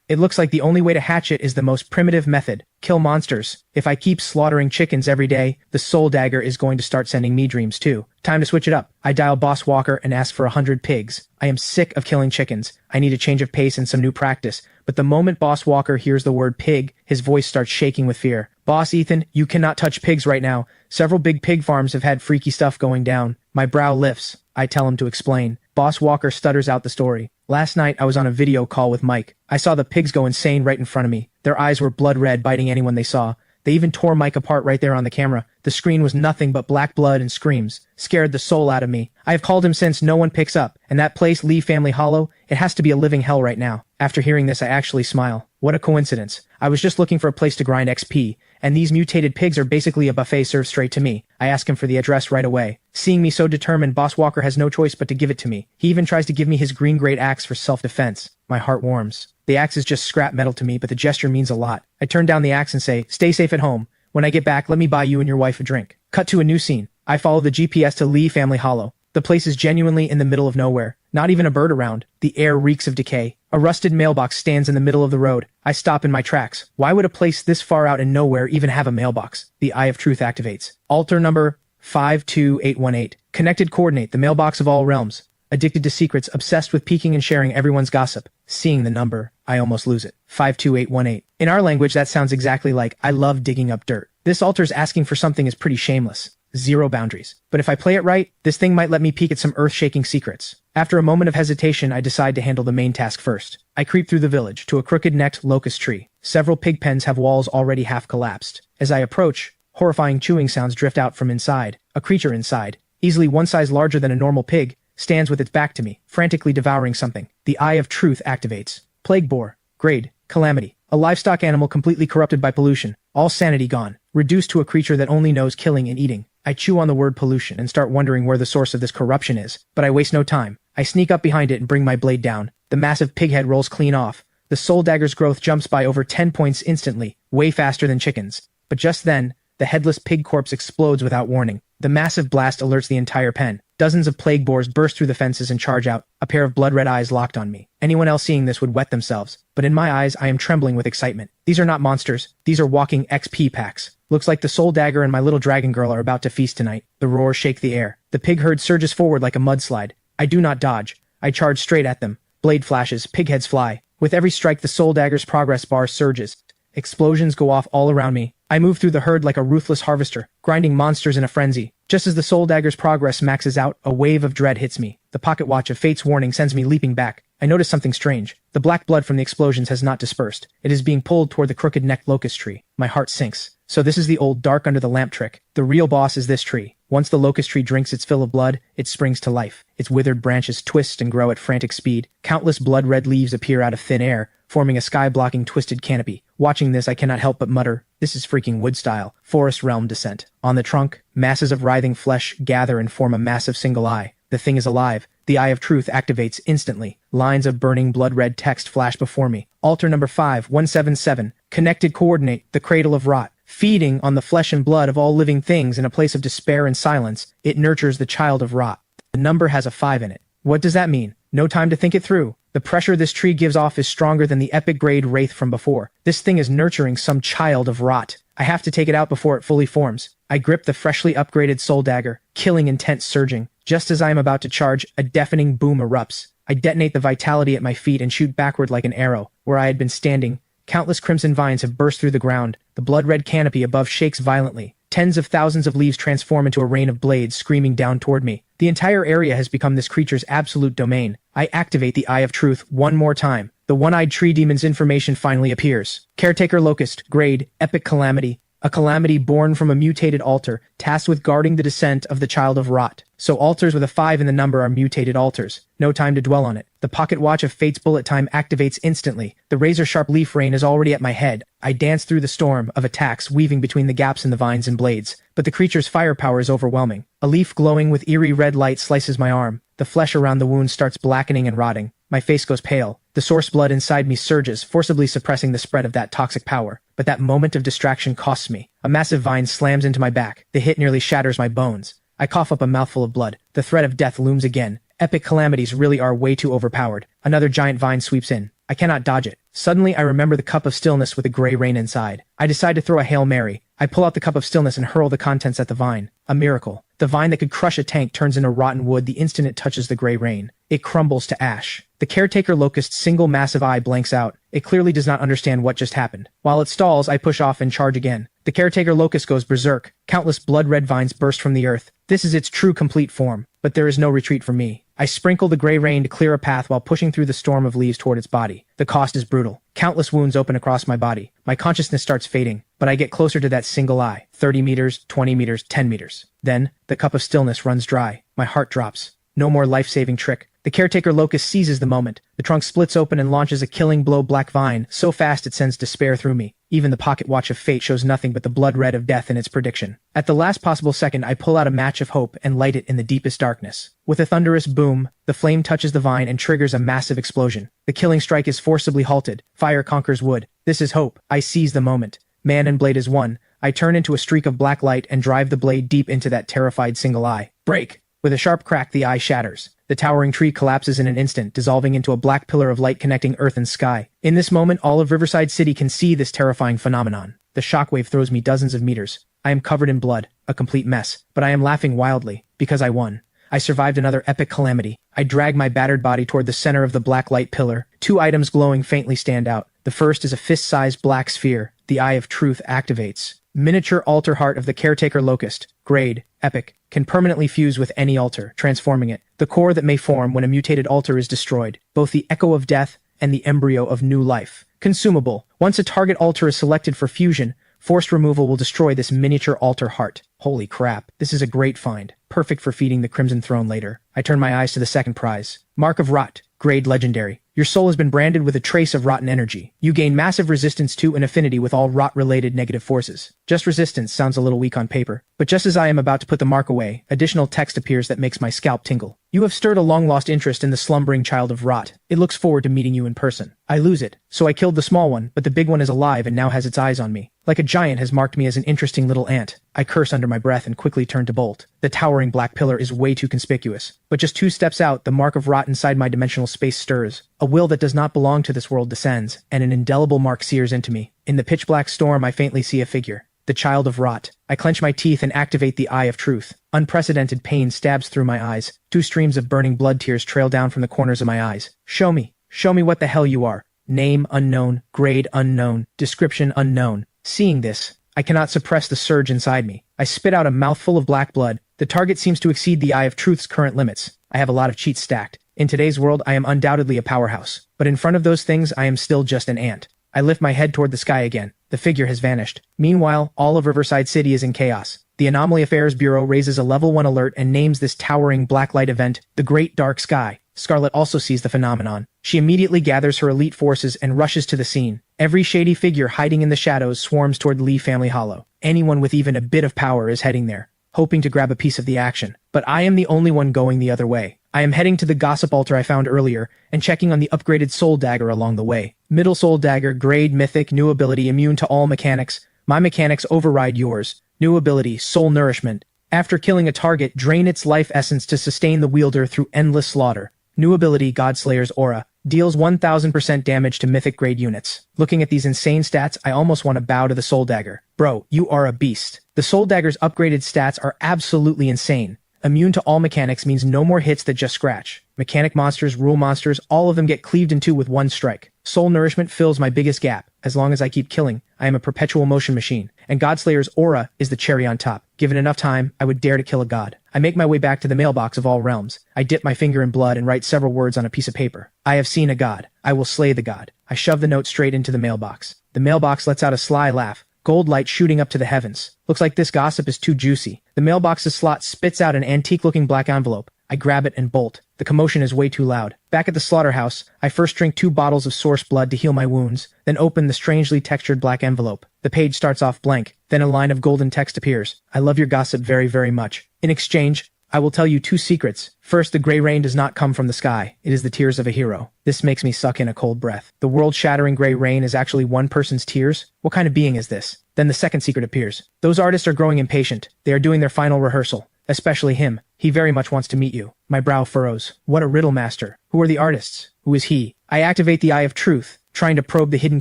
It looks like the only way to hatch it is the most primitive method. Kill monsters. If I keep slaughtering chickens every day, the soul dagger is going to start sending me dreams too. Time to switch it up. I dial Boss Walker and ask for 100 pigs. I am sick of killing chickens. I need a change of pace and some new practice. But the moment Boss Walker hears the word pig, his voice starts shaking with fear. Boss Ethan, you cannot touch pigs right now. Several big pig farms have had freaky stuff going down. My brow lifts. I tell him to explain. Boss Walker stutters out the story. Last night, I was on a video call with Mike. I saw the pigs go insane right in front of me. Their eyes were blood red, biting anyone they saw. They even tore Mike apart right there on the camera. The screen was nothing but black blood and screams. Scared the soul out of me. I have called him since no one picks up. And that place, Lee Family Hollow, it has to be a living hell right now. After hearing this, I actually smile. What a coincidence. I was just looking for a place to grind XP, and these mutated pigs are basically a buffet served straight to me. I ask him for the address right away. Seeing me so determined, Boss Walker has no choice but to give it to me. He even tries to give me his green great axe for self-defense. My heart warms. The axe is just scrap metal to me, but the gesture means a lot. I turn down the axe and say, stay safe at home. When I get back, let me buy you and your wife a drink. Cut to a new scene. I follow the GPS to Lee Family Hollow. The place is genuinely in the middle of nowhere. Not even a bird around. The air reeks of decay. A rusted mailbox stands in the middle of the road. I stop in my tracks. Why would a place this far out in nowhere even have a mailbox? The Eye of Truth activates. Altar number 52818. Connected coordinate, the mailbox of all realms. Addicted to secrets, obsessed with peeking and sharing everyone's gossip. Seeing the number, I almost lose it. 52818. In our language, that sounds exactly like, I love digging up dirt. This altar's asking for something is pretty shameless. Zero boundaries. But if I play it right, this thing might let me peek at some earth-shaking secrets. After a moment of hesitation, I decide to handle the main task first. I creep through the village to a crooked-necked locust tree. Several pig pens have walls already half collapsed. As I approach, horrifying chewing sounds drift out from inside. A creature inside, easily one size larger than a normal pig, stands with its back to me, frantically devouring something. The Eye of Truth activates. Plague boar. Grade. Calamity. A livestock animal completely corrupted by pollution. All sanity gone. Reduced to a creature that only knows killing and eating. I chew on the word pollution and start wondering where the source of this corruption is, but I waste no time. I sneak up behind it and bring my blade down. The massive pig head rolls clean off. The soul dagger's growth jumps by over 10 points instantly, way faster than chickens. But just then, the headless pig corpse explodes without warning. The massive blast alerts the entire pen. Dozens of plague boars burst through the fences and charge out, a pair of blood-red eyes locked on me. Anyone else seeing this would wet themselves, but in my eyes I am trembling with excitement. These are not monsters, these are walking XP packs. Looks like the soul dagger and my little dragon girl are about to feast tonight. The roars shake the air. The pig herd surges forward like a mudslide. I do not dodge. I charge straight at them. Blade flashes, pig heads fly. With every strike the soul dagger's progress bar surges. Explosions go off all around me. I move through the herd like a ruthless harvester, grinding monsters in a frenzy. Just as the soul dagger's progress maxes out, a wave of dread hits me. The pocket watch of Fate's warning sends me leaping back. I notice something strange. The black blood from the explosions has not dispersed. It is being pulled toward the crooked-necked locust tree. My heart sinks. So this is the old dark under the lamp trick. The real boss is this tree. Once the locust tree drinks its fill of blood, it springs to life. Its withered branches twist and grow at frantic speed. Countless blood-red leaves appear out of thin air, forming a sky-blocking twisted canopy. Watching this, I cannot help but mutter, this is freaking wood-style, forest realm descent. On the trunk, masses of writhing flesh gather and form a massive single eye. The thing is alive. The Eye of Truth activates instantly. Lines of burning blood-red text flash before me. Altar number 5177. Connected coordinate, the cradle of rot. Feeding on the flesh and blood of all living things in a place of despair and silence, it nurtures the child of rot. The number has a 5 in it. What does that mean? No time to think it through. The pressure this tree gives off is stronger than the epic grade wraith from before. This thing is nurturing some child of rot. I have to take it out before it fully forms. I grip the freshly upgraded soul dagger, killing intent surging. Just as I am about to charge, a deafening boom erupts. I detonate the vitality at my feet and shoot backward like an arrow. Where I had been standing, countless crimson vines have burst through the ground. The blood-red canopy above shakes violently. Tens of thousands of leaves transform into a rain of blades screaming down toward me. The entire area has become this creature's absolute domain. I activate the Eye of Truth one more time. The one-eyed tree demon's information finally appears. Caretaker Locust, grade, epic calamity. A calamity born from a mutated altar, tasked with guarding the descent of the child of rot. So altars with a 5 in the number are mutated altars. No time to dwell on it. The pocket watch of Fate's bullet time activates instantly. The razor-sharp leaf rain is already at my head. I dance through the storm of attacks weaving between the gaps in the vines and blades. But the creature's firepower is overwhelming. A leaf glowing with eerie red light slices my arm. The flesh around the wound starts blackening and rotting. My face goes pale. The source blood inside me surges, forcibly suppressing the spread of that toxic power. But that moment of distraction costs me. A massive vine slams into my back. The hit nearly shatters my bones. I cough up a mouthful of blood. The threat of death looms again. Epic calamities really are way too overpowered. Another giant vine sweeps in. I cannot dodge it. Suddenly I remember the cup of stillness with a gray rain inside. I decide to throw a Hail Mary. I pull out the cup of stillness and hurl the contents at the vine. A miracle. The vine that could crush a tank turns into rotten wood the instant it touches the gray rain. It crumbles to ash. The caretaker locust's single massive eye blanks out. It clearly does not understand what just happened. While it stalls, I push off and charge again. The caretaker locust goes berserk. Countless blood-red vines burst from the earth. This is its true complete form, but there is no retreat for me. I sprinkle the gray rain to clear a path while pushing through the storm of leaves toward its body. The cost is brutal. Countless wounds open across my body. My consciousness starts fading, but I get closer to that single eye. 30 meters, 20 meters, 10 meters. Then, the cup of stillness runs dry. My heart drops. No more life-saving trick. The caretaker locust seizes the moment. The trunk splits open and launches a killing blow black vine, so fast it sends despair through me. Even the pocket watch of fate shows nothing but the blood red of death in its prediction. At the last possible second, I pull out a match of hope and light it in the deepest darkness. With a thunderous boom, the flame touches the vine and triggers a massive explosion. The killing strike is forcibly halted. Fire conquers wood. This is hope. I seize the moment. Man and blade is one. I turn into a streak of black light and drive the blade deep into that terrified single eye. Break! With a sharp crack, the eye shatters. The towering tree collapses in an instant, dissolving into a black pillar of light connecting earth and sky. In this moment, all of Riverside City can see this terrifying phenomenon. The shockwave throws me dozens of meters. I am covered in blood, a complete mess, but I am laughing wildly, because I won. I survived another epic calamity. I drag my battered body toward the center of the black light pillar. Two items glowing faintly stand out. The first is a fist-sized black sphere. The Eye of Truth activates. Miniature altar heart of the caretaker locust. Grade, epic, can permanently fuse with any altar, transforming it. The core that may form when a mutated altar is destroyed. Both the echo of death and the embryo of new life. Consumable. Once a target altar is selected for fusion, forced removal will destroy this miniature altar heart. Holy crap, this is a great find. Perfect for feeding the Crimson Throne later. I turn my eyes to the second prize. Mark of Rot. Grade legendary. Your soul has been branded with a trace of rotten energy. You gain massive resistance to and affinity with all rot-related negative forces. Just resistance sounds a little weak on paper, but just as I am about to put the mark away, additional text appears that makes my scalp tingle. You have stirred a long-lost interest in the slumbering child of rot. It looks forward to meeting you in person. I lose it, so I killed the small one, but the big one is alive and now has its eyes on me. Like a giant has marked me as an interesting little ant. I curse under my breath and quickly turn to bolt. The towering black pillar is way too conspicuous. But just 2 steps out, the mark of rot inside my dimensional space stirs. A will that does not belong to this world descends, and an indelible mark sears into me. In the pitch-black storm, I faintly see a figure. The child of rot. I clench my teeth and activate the Eye of Truth. Unprecedented pain stabs through my eyes. 2 streams of burning blood tears trail down from the corners of my eyes. Show me. Show me what the hell you are. Name unknown. Grade unknown. Description unknown. Seeing this, I cannot suppress the surge inside me. I spit out a mouthful of black blood. The target seems to exceed the Eye of Truth's current limits. I have a lot of cheats stacked. In today's world, I am undoubtedly a powerhouse. But in front of those things, I am still just an ant. I lift my head toward the sky again. The figure has vanished. Meanwhile, all of Riverside City is in chaos. The Anomaly Affairs Bureau raises a level 1 alert and names this towering blacklight event the Great Dark Sky. Scarlet also sees the phenomenon. She immediately gathers her elite forces and rushes to the scene. Every shady figure hiding in the shadows swarms toward Lee Family Hollow. Anyone with even a bit of power is heading there, hoping to grab a piece of the action. But I am the only one going the other way. I am heading to the gossip altar I found earlier and checking on the upgraded soul dagger along the way. Middle soul dagger, grade mythic, new ability, immune to all mechanics. My mechanics override yours. New ability, soul nourishment. After killing a target, drain its life essence to sustain the wielder through endless slaughter. New ability, Godslayer's Aura. Deals 1000% damage to mythic grade units. Looking at these insane stats, I almost want to bow to the soul dagger. Bro, you are a beast. The soul dagger's upgraded stats are absolutely insane. Immune to all mechanics means no more hits that just scratch. Mechanic monsters, rule monsters, all of them get cleaved in 2 with 1 strike. Soul nourishment fills my biggest gap. As long as I keep killing, I am a perpetual motion machine. And Godslayer's Aura is the cherry on top. Given enough time, I would dare to kill a god. I make my way back to the mailbox of all realms. I dip my finger in blood and write several words on a piece of paper. I have seen a god. I will slay the god. I shove the note straight into the mailbox. The mailbox lets out a sly laugh. Gold light shooting up to the heavens. Looks like this gossip is too juicy. The mailbox's slot spits out an antique-looking black envelope. I grab it and bolt. The commotion is way too loud. Back at the slaughterhouse, I first drink 2 bottles of source blood to heal my wounds, then open the strangely textured black envelope. The page starts off blank, then a line of golden text appears. I love your gossip very, very much. In exchange, I will tell you 2 secrets. First, the gray rain does not come from the sky. It is the tears of a hero. This makes me suck in a cold breath. The world-shattering gray rain is actually one person's tears? What kind of being is this? Then the second secret appears. Those artists are growing impatient. They are doing their final rehearsal. Especially him. He very much wants to meet you. My brow furrows. What a riddle master. Who are the artists? Who is he? I activate the Eye of Truth, trying to probe the hidden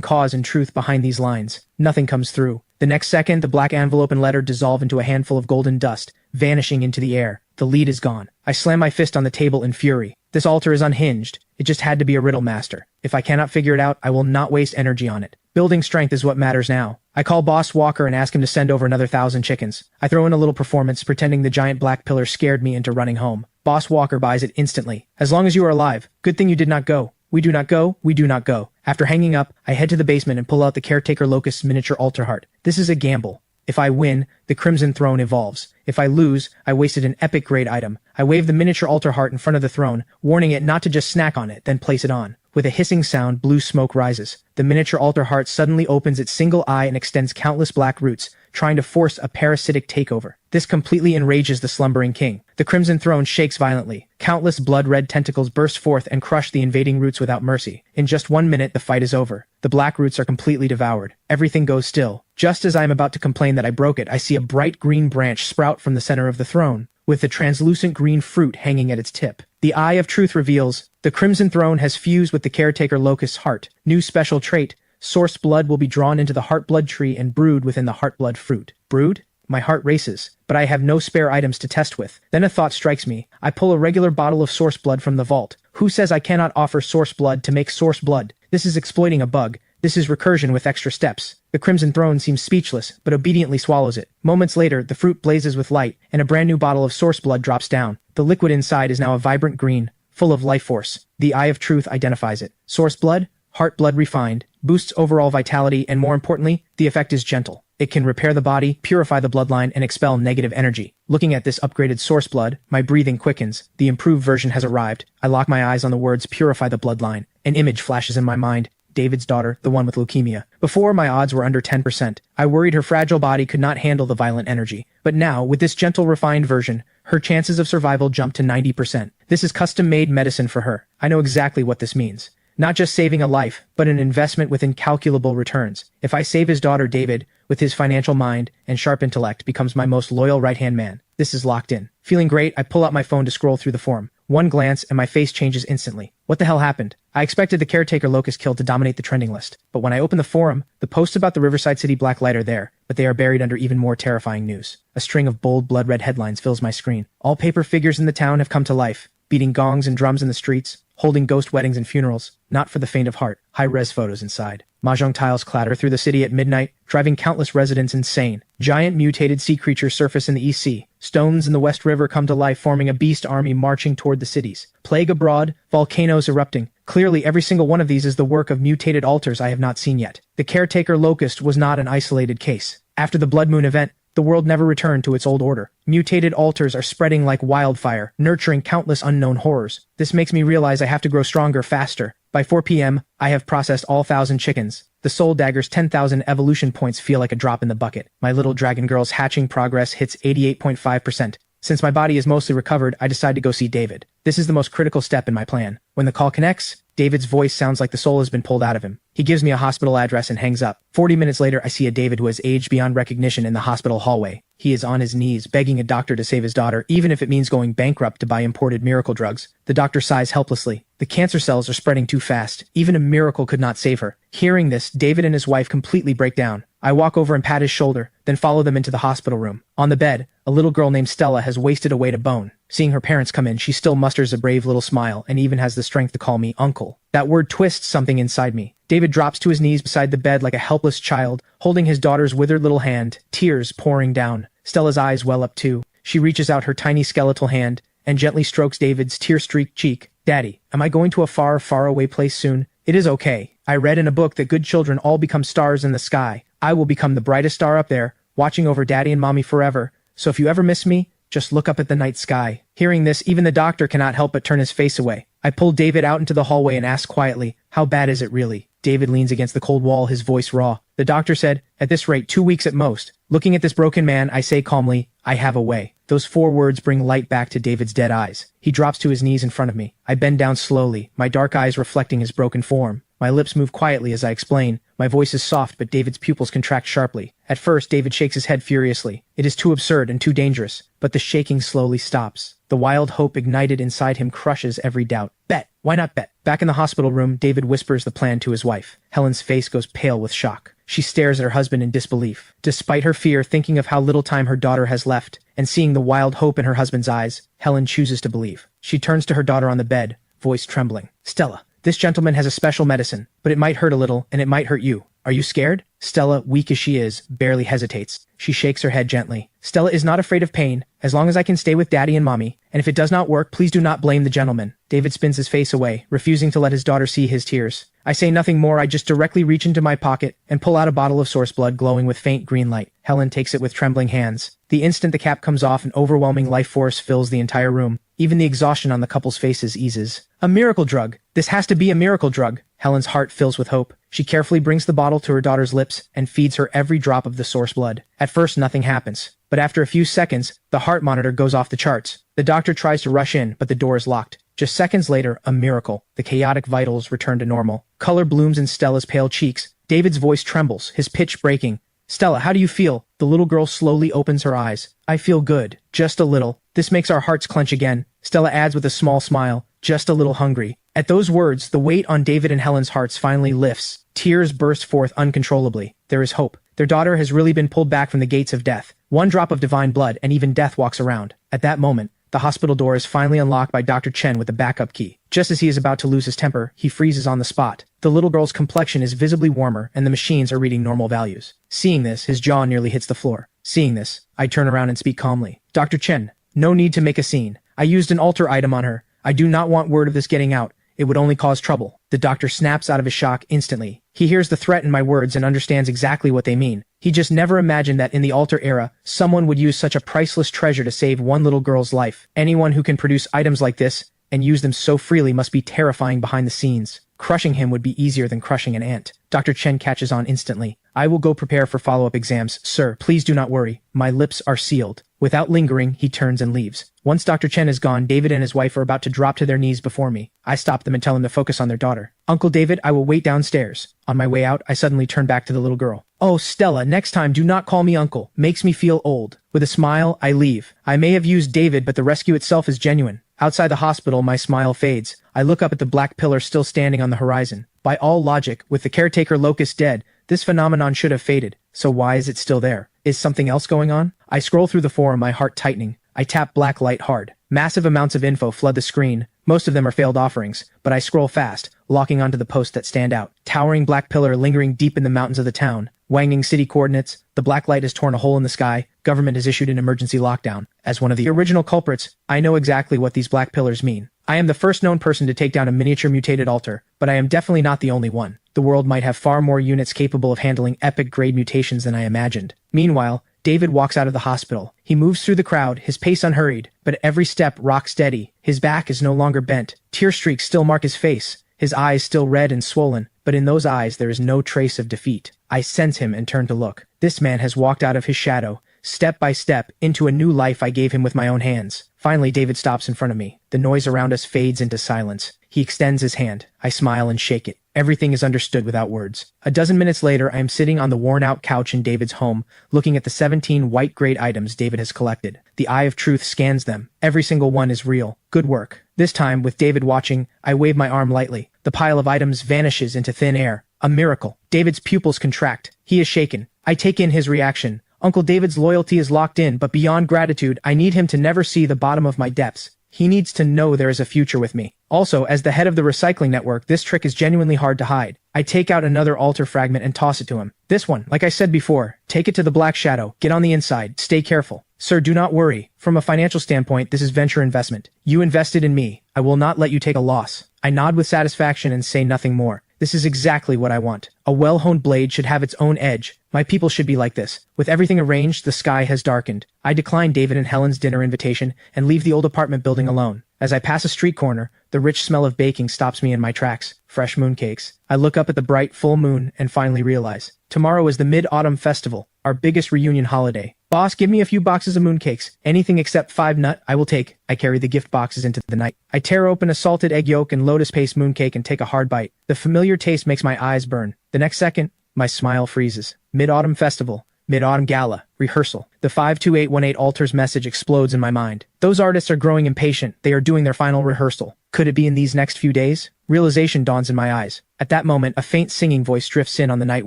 cause and truth behind these lines. Nothing comes through. The next second, the black envelope and letter dissolve into a handful of golden dust, vanishing into the air. The lead is gone. I slam my fist on the table in fury. This altar is unhinged. It just had to be a riddle master. If I cannot figure it out, I will not waste energy on it. Building strength is what matters now. I call Boss Walker and ask him to send over another 1,000 chickens. I throw in a little performance, pretending the giant black pillar scared me into running home. Boss Walker buys it instantly. As long as you are alive. Good thing you did not go. We do not go. We do not go. After hanging up, I head to the basement and pull out the Caretaker Locust's miniature altar heart. This is a gamble. If I win, the Crimson Throne evolves. If I lose, I wasted an epic grade item. I wave the miniature altar heart in front of the throne, warning it not to just snack on it, then place it on. With a hissing sound, blue smoke rises. The miniature altar heart suddenly opens its single eye and extends countless black roots, trying to force a parasitic takeover. This completely enrages the slumbering king. The Crimson Throne shakes violently. Countless blood-red tentacles burst forth and crush the invading roots without mercy. In just 1 minute, the fight is over. The black roots are completely devoured. Everything goes still. Just as I am about to complain that I broke it, I see a bright green branch sprout from the center of the throne, with the translucent green fruit hanging at its tip. The Eye of Truth reveals, the Crimson Throne has fused with the Caretaker Locust's heart. New special trait, source blood will be drawn into the heart blood tree and brewed within the heart blood fruit. Brewed? My heart races, but I have no spare items to test with. Then a thought strikes me. I pull a regular bottle of source blood from the vault. Who says I cannot offer source blood to make source blood? This is exploiting a bug. This is recursion with extra steps. The Crimson Throne seems speechless, but obediently swallows it. Moments later, the fruit blazes with light, and a brand new bottle of source blood drops down. The liquid inside is now a vibrant green, full of life force. The Eye of Truth identifies it. Source blood, heart blood refined, boosts overall vitality, and more importantly, the effect is gentle. It can repair the body, purify the bloodline, and expel negative energy. Looking at this upgraded source blood, my breathing quickens. The improved version has arrived. I lock my eyes on the words purify the bloodline. An image flashes in my mind. David's daughter, the one with leukemia. Before, my odds were under 10%. I worried her fragile body could not handle the violent energy. But now, with this gentle, refined version, her chances of survival jump to 90%. This is custom-made medicine for her. I know exactly what this means. Not just saving a life, but an investment with incalculable returns. If I save his daughter, David, with his financial mind and sharp intellect, becomes my most loyal right-hand man. This is locked in. Feeling great, I pull out my phone to scroll through the forum. One glance, and my face changes instantly. What the hell happened? I expected the Caretaker Locust kill to dominate the trending list. But when I open the forum, the posts about the Riverside City Black Light are there, but they are buried under even more terrifying news. A string of bold, blood-red headlines fills my screen. All paper figures in the town have come to life, beating gongs and drums in the streets, holding ghost weddings and funerals, not for the faint of heart. High-res photos inside. Mahjong tiles clatter through the city at midnight, driving countless residents insane. Giant mutated sea creatures surface in the East Sea. Stones in the West River come to life, forming a beast army marching toward the cities. Plague abroad, volcanoes erupting. Clearly, every single one of these is the work of mutated altars I have not seen yet. The Caretaker Locust was not an isolated case. After the Blood Moon event, the world never returned to its old order. Mutated altars are spreading like wildfire, nurturing countless unknown horrors. This makes me realize I have to grow stronger faster. By 4 p.m., I have processed all 1,000 chickens. The Soul Dagger's 10,000 evolution points feel like a drop in the bucket. My little dragon girl's hatching progress hits 88.5%. Since my body is mostly recovered, I decide to go see David. This is the most critical step in my plan. When the call connects, David's voice sounds like the soul has been pulled out of him. He gives me a hospital address and hangs up. 40 minutes later, I see a David who has aged beyond recognition in the hospital hallway. He is on his knees, begging a doctor to save his daughter, even if it means going bankrupt to buy imported miracle drugs. The doctor sighs helplessly. The cancer cells are spreading too fast. Even a miracle could not save her. Hearing this, David and his wife completely break down. I walk over and pat his shoulder, then follow them into the hospital room. On the bed, a little girl named Stella has wasted away to bone. Seeing her parents come in, she still musters a brave little smile and even has the strength to call me uncle. That word twists something inside me. David drops to his knees beside the bed like a helpless child, holding his daughter's withered little hand, tears pouring down. Stella's eyes well up too. She reaches out her tiny skeletal hand and gently strokes David's tear-streaked cheek. Daddy, am I going to a far, far away place soon? It is okay. I read in a book that good children all become stars in the sky. I will become the brightest star up there, watching over Daddy and Mommy forever. So if you ever miss me, just look up at the night sky. Hearing this, even the doctor cannot help but turn his face away. I pull David out into the hallway and ask quietly, how bad is it really? David leans against the cold wall, his voice raw. The doctor said, at this rate, 2 weeks at most. Looking at this broken man, I say calmly, I have a way. Those 4 words bring light back to David's dead eyes. He drops to his knees in front of me. I bend down slowly, my dark eyes reflecting his broken form. My lips move quietly as I explain. My voice is soft, but David's pupils contract sharply. At first, David shakes his head furiously. It is too absurd and too dangerous. But the shaking slowly stops. The wild hope ignited inside him crushes every doubt. Bet. Why not bet? Back in the hospital room, David whispers the plan to his wife. Helen's face goes pale with shock. She stares at her husband in disbelief. Despite her fear, thinking of how little time her daughter has left, and seeing the wild hope in her husband's eyes, Helen chooses to believe. She turns to her daughter on the bed, voice trembling. Stella, this gentleman has a special medicine, but it might hurt a little, and it might hurt you. Are you scared? Stella, weak as she is, barely hesitates. She shakes her head gently. Stella is not afraid of pain, as long as I can stay with Daddy and Mommy, and if it does not work, please do not blame the gentleman. David spins his face away, refusing to let his daughter see his tears. I say nothing more. I just directly reach into my pocket and pull out a bottle of source blood glowing with faint green light. Helen takes it with trembling hands. The instant the cap comes off, an overwhelming life force fills the entire room. Even the exhaustion on the couple's faces eases. A miracle drug. This has to be a miracle drug. Helen's heart fills with hope. She carefully brings the bottle to her daughter's lips and feeds her every drop of the source blood. At first, nothing happens. But after a few seconds, the heart monitor goes off the charts. The doctor tries to rush in, but the door is locked. Just seconds later, a miracle. The chaotic vitals return to normal. Color blooms in Stella's pale cheeks. David's voice trembles, his pitch breaking. Stella, how do you feel? The little girl slowly opens her eyes. I feel good. Just a little. This makes our hearts clench again. Stella adds with a small smile. Just a little hungry. At those words, the weight on David and Helen's hearts finally lifts. Tears burst forth uncontrollably. There is hope. Their daughter has really been pulled back from the gates of death. One drop of divine blood, and even death walks around. At that moment, the hospital door is finally unlocked by Dr. Chen with a backup key. Just as he is about to lose his temper, he freezes on the spot. The little girl's complexion is visibly warmer, and the machines are reading normal values. Seeing this, his jaw nearly hits the floor. Seeing this, I turn around and speak calmly. Dr. Chen, no need to make a scene. I used an alter item on her. I do not want word of this getting out. It would only cause trouble. The doctor snaps out of his shock instantly. He hears the threat in my words and understands exactly what they mean. He just never imagined that in the alter era, someone would use such a priceless treasure to save one little girl's life. Anyone who can produce items like this and use them so freely must be terrifying behind the scenes. Crushing him would be easier than crushing an ant. Dr. Chen catches on instantly. I will go prepare for follow-up exams. Sir, please do not worry. My lips are sealed. Without lingering, he turns and leaves. Once Dr. Chen is gone, David and his wife are about to drop to their knees before me. I stop them and tell them to focus on their daughter. Uncle David, I will wait downstairs. On my way out, I suddenly turn back to the little girl. Oh, Stella, next time do not call me uncle. Makes me feel old. With a smile, I leave. I may have used David, but the rescue itself is genuine. Outside the hospital, my smile fades. I look up at the black pillar still standing on the horizon. By all logic, with the caretaker Locust dead, this phenomenon should have faded. So why is it still there? Is something else going on? I scroll through the forum, my heart tightening. I tap black light hard. Massive amounts of info flood the screen. Most of them are failed offerings, but I scroll fast, locking onto the posts that stand out. Towering black pillar lingering deep in the mountains of the town. Wanging city coordinates. The black light has torn a hole in the sky. Government has issued an emergency lockdown. As one of the original culprits, I know exactly what these black pillars mean. I am the first known person to take down a miniature mutated altar, but I am definitely not the only one. The world might have far more units capable of handling epic-grade mutations than I imagined. Meanwhile, David walks out of the hospital. He moves through the crowd, his pace unhurried, but at every step rock steady. His back is no longer bent. Tear streaks still mark his face. His eyes still red and swollen, but in those eyes there is no trace of defeat. I sense him and turn to look. This man has walked out of his shadow, step by step, into a new life I gave him with my own hands. Finally, David stops in front of me. The noise around us fades into silence. He extends his hand. I smile and shake it. Everything is understood without words. A dozen minutes later, I am sitting on the worn-out couch in David's home, looking at the 17 white-grade items David has collected. The eye of truth scans them. Every single one is real. Good work. This time, with David watching, I wave my arm lightly. The pile of items vanishes into thin air. A miracle. David's pupils contract. He is shaken. I take in his reaction. Uncle David's loyalty is locked in, but beyond gratitude, I need him to never see the bottom of my depths. He needs to know there is a future with me. Also, as the head of the recycling network, this trick is genuinely hard to hide. I take out another altar fragment and toss it to him. This one, like I said before, take it to the Black Shadow, get on the inside, stay careful. Sir, do not worry. From a financial standpoint, this is venture investment. You invested in me. I will not let you take a loss. I nod with satisfaction and say nothing more. This is exactly what I want. A well-honed blade should have its own edge. My people should be like this. With everything arranged, the sky has darkened. I decline David and Helen's dinner invitation and leave the old apartment building alone. As I pass a street corner, the rich smell of baking stops me in my tracks. Fresh mooncakes. I look up at the bright, full moon and finally realize. Tomorrow is the Mid-Autumn Festival, our biggest reunion holiday. Boss, give me a few boxes of mooncakes. Anything except 5-nut, I will take. I carry the gift boxes into the night. I tear open a salted egg yolk and lotus paste mooncake and take a hard bite. The familiar taste makes my eyes burn. The next second, my smile freezes. Mid-Autumn Festival. Mid-Autumn Gala. Rehearsal. The 52818 Altars message explodes in my mind. Those artists are growing impatient. They are doing their final rehearsal. Could it be in these next few days? Realization dawns in my eyes. At that moment, a faint singing voice drifts in on the night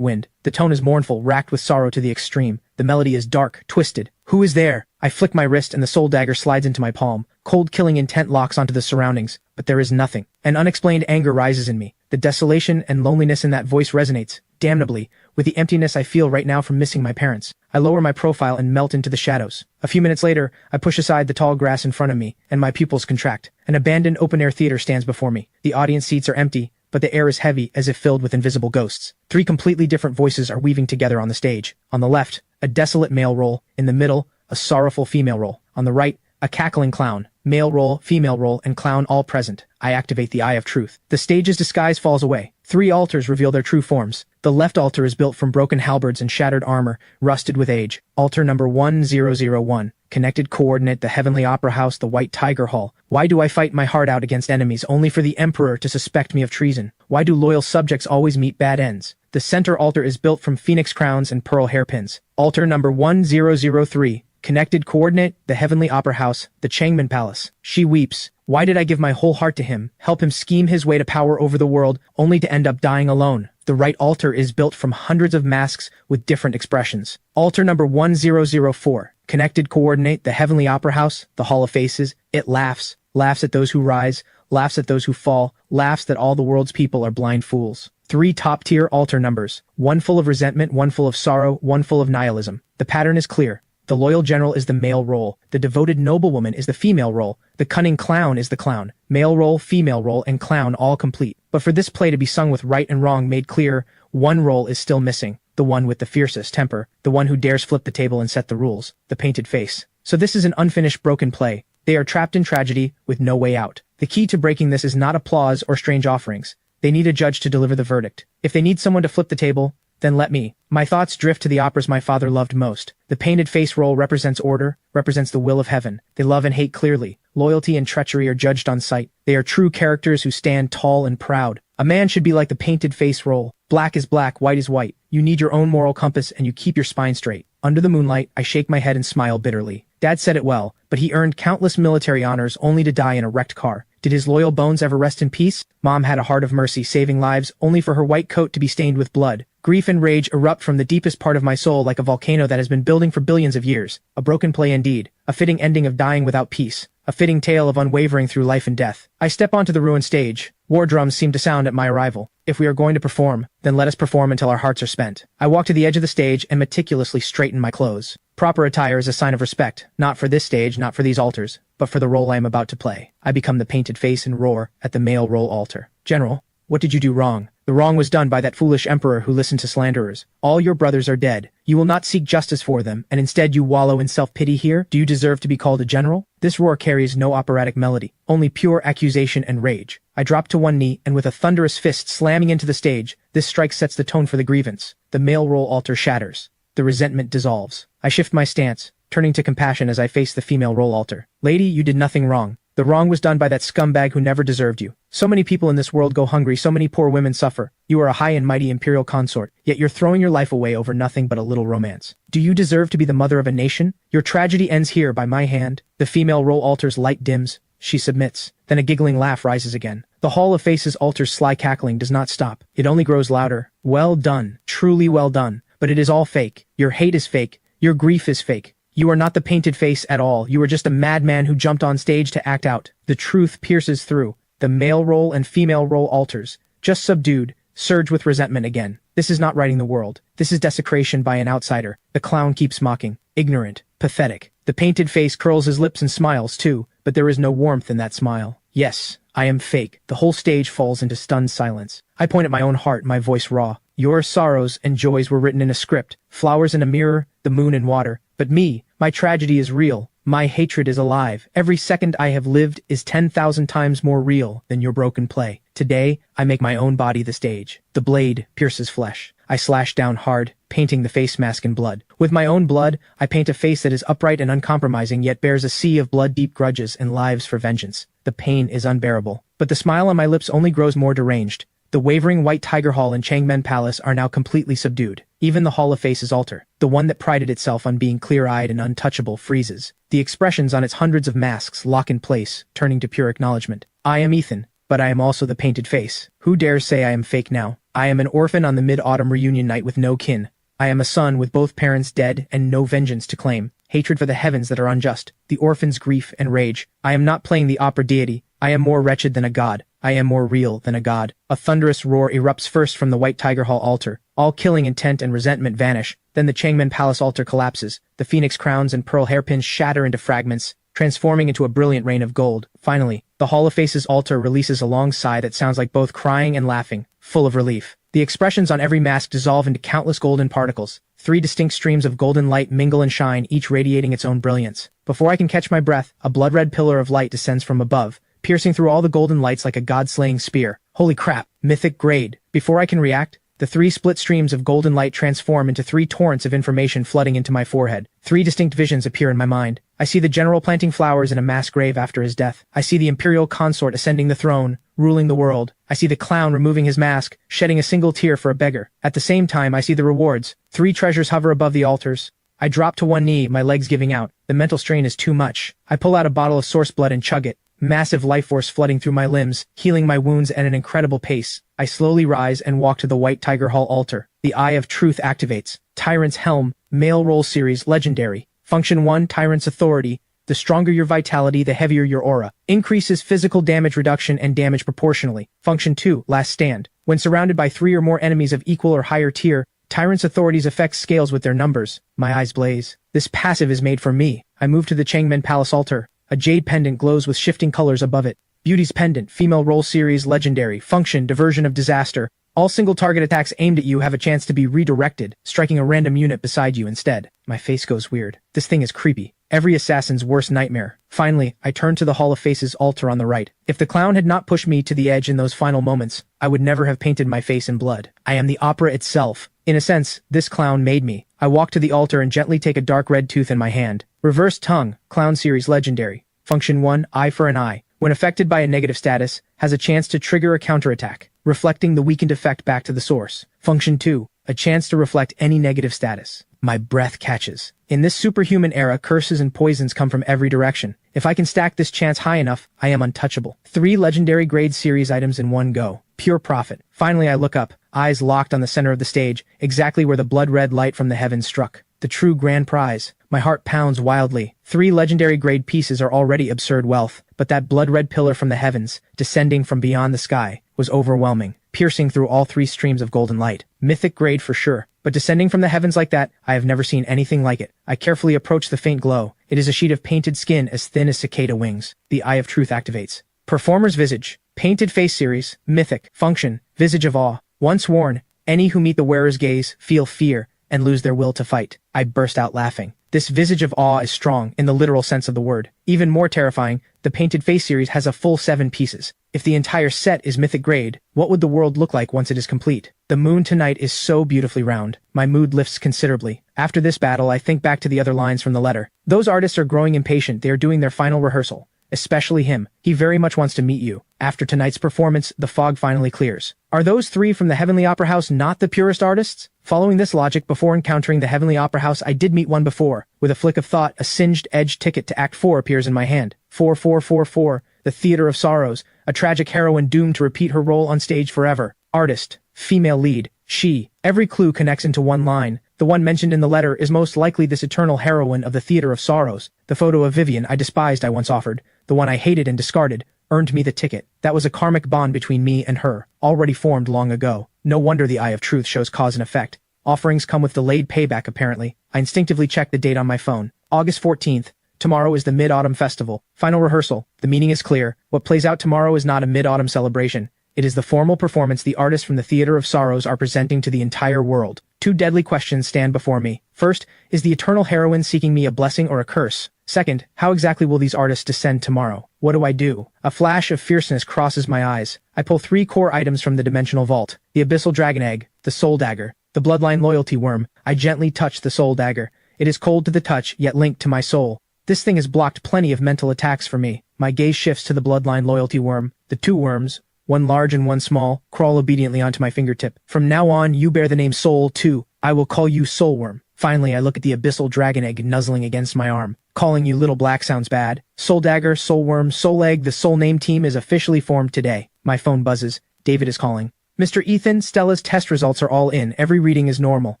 wind. The tone is mournful, racked with sorrow to the extreme. The melody is dark, twisted. Who is there? I flick my wrist and the soul dagger slides into my palm. Cold killing intent locks onto the surroundings, but there is nothing. An unexplained anger rises in me. The desolation and loneliness in that voice resonates, damnably, with the emptiness I feel right now from missing my parents. I lower my profile and melt into the shadows. A few minutes later, I push aside the tall grass in front of me, and my pupils contract. An abandoned open-air theater stands before me. The audience seats are empty, but the air is heavy as if filled with invisible ghosts. 3 completely different voices are weaving together on the stage. On the left, a desolate male role. In the middle, a sorrowful female role. On the right, a cackling clown. Male role, female role, and clown all present. I activate the Eye of Truth. The stage's disguise falls away. 3 altars reveal their true forms. The left altar is built from broken halberds and shattered armor, rusted with age. Altar number 1001. Connected coordinate, the Heavenly Opera House, the White Tiger Hall. Why do I fight my heart out against enemies only for the Emperor to suspect me of treason? Why do loyal subjects always meet bad ends? The center altar is built from phoenix crowns and pearl hairpins. Altar number 1003. Connected coordinate, the Heavenly Opera House, the Changman Palace. She weeps. Why did I give my whole heart to him, help him scheme his way to power over the world, only to end up dying alone? The right altar is built from hundreds of masks with different expressions. Altar number 1004. Connected coordinate, the Heavenly Opera House, the Hall of Faces. It laughs. Laughs at those who rise, laughs at those who fall, laughs that all the world's people are blind fools. 3 top-tier altar numbers. 1 full of resentment, 1 full of sorrow, 1 full of nihilism. The pattern is clear. The loyal general is the male role. The devoted noblewoman is the female role. The cunning clown is the clown. Male role, female role, and clown all complete. But for this play to be sung with right and wrong made clear, one role is still missing. The one with the fiercest temper. The one who dares flip the table and set the rules. The painted face. So this is an unfinished broken play. They are trapped in tragedy with no way out. The key to breaking this is not applause or strange offerings. They need a judge to deliver the verdict. If they need someone to flip the table, then let me. My thoughts drift to the operas my father loved most. The painted face role represents order, represents the will of heaven. They love and hate clearly. Loyalty and treachery are judged on sight. They are true characters who stand tall and proud. A man should be like the painted face role. Black is black, white is white. You need your own moral compass and you keep your spine straight. Under the moonlight, I shake my head and smile bitterly. Dad said it well, but he earned countless military honors only to die in a wrecked car. Did his loyal bones ever rest in peace? Mom had a heart of mercy, saving lives only for her white coat to be stained with blood. Grief and rage erupt from the deepest part of my soul like a volcano that has been building for billions of years. A broken play indeed. A fitting ending of dying without peace. A fitting tale of unwavering through life and death. I step onto the ruined stage. War drums seem to sound at my arrival. If we are going to perform, then let us perform until our hearts are spent. I walk to the edge of the stage and meticulously straighten my clothes. Proper attire is a sign of respect, not for this stage, not for these altars, but for the role I am about to play. I become the painted face and roar at the male role altar. General, what did you do wrong? The wrong was done by that foolish emperor who listened to slanderers. All your brothers are dead. You will not seek justice for them, and instead you wallow in self-pity here? Do you deserve to be called a general? This roar carries no operatic melody, only pure accusation and rage. I drop to one knee, and with a thunderous fist slamming into the stage, this strike sets the tone for the grievance. The male role altar shatters. The resentment dissolves. I shift my stance, turning to compassion as I face the female role altar. Lady, you did nothing wrong. The wrong was done by that scumbag who never deserved you. So many people in this world go hungry, so many poor women suffer. You are a high and mighty imperial consort, yet you're throwing your life away over nothing but a little romance. Do you deserve to be the mother of a nation? Your tragedy ends here by my hand. The female role altar's light dims. She submits. Then a giggling laugh rises again. The Hall of Faces altar's sly cackling does not stop. It only grows louder. Well done. Truly well done. But it is all fake. Your hate is fake. Your grief is fake. You are not the painted face at all. You are just a madman who jumped on stage to act out. The truth pierces through. The male role and female role altars, just subdued, surge with resentment again. This is not righting the world. This is desecration by an outsider. The clown keeps mocking. Ignorant. Pathetic. The painted face curls his lips and smiles too, but there is no warmth in that smile. Yes, I am fake. The whole stage falls into stunned silence. I point at my own heart, my voice raw. Your sorrows and joys were written in a script. Flowers in a mirror, the moon in water. But me, my tragedy is real. My hatred is alive. Every second I have lived is 10,000 times more real than your broken play. Today, I make my own body the stage. The blade pierces flesh. I slash down hard, painting the face mask in blood. With my own blood, I paint a face that is upright and uncompromising yet bears a sea of blood-deep grudges and lives for vengeance. The pain is unbearable. But the smile on my lips only grows more deranged. The wavering white tiger hall in Changmen Palace are now completely subdued. Even the Hall of Faces altar, the one that prided itself on being clear-eyed and untouchable, freezes. The expressions on its hundreds of masks lock in place, turning to pure acknowledgement. I am Ethan, but I am also the painted face. Who dares say I am fake now? I am an orphan on the mid-autumn reunion night with no kin. I am a son with both parents dead and no vengeance to claim. Hatred for the heavens that are unjust. The orphan's grief and rage. I am not playing the opera deity. I am more wretched than a god. I am more real than a god. A thunderous roar erupts first from the White Tiger Hall altar. All killing intent and resentment vanish. Then the Changmen Palace altar collapses. The phoenix crowns and pearl hairpins shatter into fragments, transforming into a brilliant rain of gold. Finally, the Hall of Faces altar releases a long sigh that sounds like both crying and laughing, full of relief. The expressions on every mask dissolve into countless golden particles. 3 distinct streams of golden light mingle and shine, each radiating its own brilliance. Before I can catch my breath, a blood-red pillar of light descends from above, piercing through all the golden lights like a god-slaying spear. Holy crap! Mythic grade. Before I can react, the 3 split streams of golden light transform into 3 torrents of information flooding into my forehead. 3 distinct visions appear in my mind. I see the general planting flowers in a mass grave after his death. I see the imperial consort ascending the throne, ruling the world. I see the clown removing his mask, shedding a single tear for a beggar. At the same time, I see the rewards. 3 treasures hover above the altars. I drop to one knee, my legs giving out. The mental strain is too much. I pull out a bottle of source blood and chug it. Massive life force flooding through my limbs, healing my wounds at an incredible pace. I slowly rise and walk to the White Tiger Hall altar. The Eye of Truth activates. Tyrant's Helm, Male Roll Series, Legendary. Function 1, Tyrant's Authority. The stronger your vitality, the heavier your aura. Increases physical damage reduction and damage proportionally. Function 2, Last Stand. When surrounded by 3 or more enemies of equal or higher tier, Tyrant's Authority's effect scales with their numbers. My eyes blaze. This passive is made for me. I move to the Changmen Palace altar. A jade pendant glows with shifting colors above it. Beauty's Pendant, Female Roll Series, Legendary. Function, Diversion of Disaster. All single target attacks aimed at you have a chance to be redirected, striking a random unit beside you instead. My face goes weird. This thing is creepy. Every assassin's worst nightmare. Finally, I turn to the Hall of Faces altar on the right. If the clown had not pushed me to the edge in those final moments, I would never have painted my face in blood. I am the opera itself. In a sense, this clown made me. I walk to the altar and gently take a dark red tooth in my hand. Reverse Tongue, Clown Series, Legendary. Function 1, Eye for an Eye. When affected by a negative status, has a chance to trigger a counterattack, reflecting the weakened effect back to the source. Function 2, a chance to reflect any negative status. My breath catches. In this superhuman era, curses and poisons come from every direction. If I can stack this chance high enough, I am untouchable. 3 legendary grade series items in one go. Pure profit. Finally, I look up, eyes locked on the center of the stage, exactly where the blood-red light from the heavens struck. The true grand prize. My heart pounds wildly. 3 legendary grade pieces are already absurd wealth, but that blood-red pillar from the heavens, descending from beyond the sky, was overwhelming, piercing through all 3 streams of golden light. Mythic grade for sure, but descending from the heavens like that, I have never seen anything like it. I carefully approach the faint glow. It is a sheet of painted skin as thin as cicada wings. The Eye of Truth activates. Performer's Visage. Painted Face Series, Mythic. Function, Visage of Awe. Once worn, any who meet the wearer's gaze feel fear and lose their will to fight. I burst out laughing. This Visage of Awe is strong, in the literal sense of the word. Even more terrifying, the Painted Face series has a full 7 pieces. If the entire set is mythic grade, what would the world look like once it is complete? The moon tonight is so beautifully round. My mood lifts considerably. After this battle, I think back to the other lines from the letter. Those artists are growing impatient. They are doing their final rehearsal. Especially him. He very much wants to meet you. After tonight's performance, the fog finally clears. Are those 3 from the Heavenly Opera House not the purest artists? Following this logic, before encountering the Heavenly Opera House, I did meet one before. With a flick of thought, a singed edge ticket to Act 4 appears in my hand. 4444, the Theater of Sorrows, a tragic heroine doomed to repeat her role on stage forever. Artist, female lead, she. Every clue connects into one line. The one mentioned in the letter is most likely this eternal heroine of the Theater of Sorrows. The photo of Vivian I despised I once offered, the one I hated and discarded, earned me the ticket. That was a karmic bond between me and her, already formed long ago. No wonder the Eye of Truth shows cause and effect. Offerings come with delayed payback apparently. I instinctively checked the date on my phone. August 14th. Tomorrow is the Mid-Autumn Festival. Final rehearsal. The meaning is clear. What plays out tomorrow is not a Mid-Autumn celebration. It is the formal performance the artists from the Theater of Sorrows are presenting to the entire world. 2 deadly questions stand before me. First, is the eternal heroine seeking me a blessing or a curse? Second, how exactly will these artists descend tomorrow? What do I do? A flash of fierceness crosses my eyes. I pull 3 core items from the dimensional vault. The Abyssal Dragon Egg, the Soul Dagger, The bloodline loyalty worm. I gently touch the soul dagger. It is cold to the touch, yet linked to my soul. This thing has blocked plenty of mental attacks for me. My gaze shifts to the bloodline loyalty worm. The two worms, one large and one small, crawl obediently onto my fingertip. From now on, you bear the name Soul, too. I will call you Soulworm. Finally, I look at the abyssal dragon egg nuzzling against my arm. Calling you Little Black sounds bad. Soul Dagger, Soulworm, Soul Egg, the Soul Name team is officially formed today. My phone buzzes. David is calling. Mr. Ethan, Stella's test results are all in. Every reading is normal.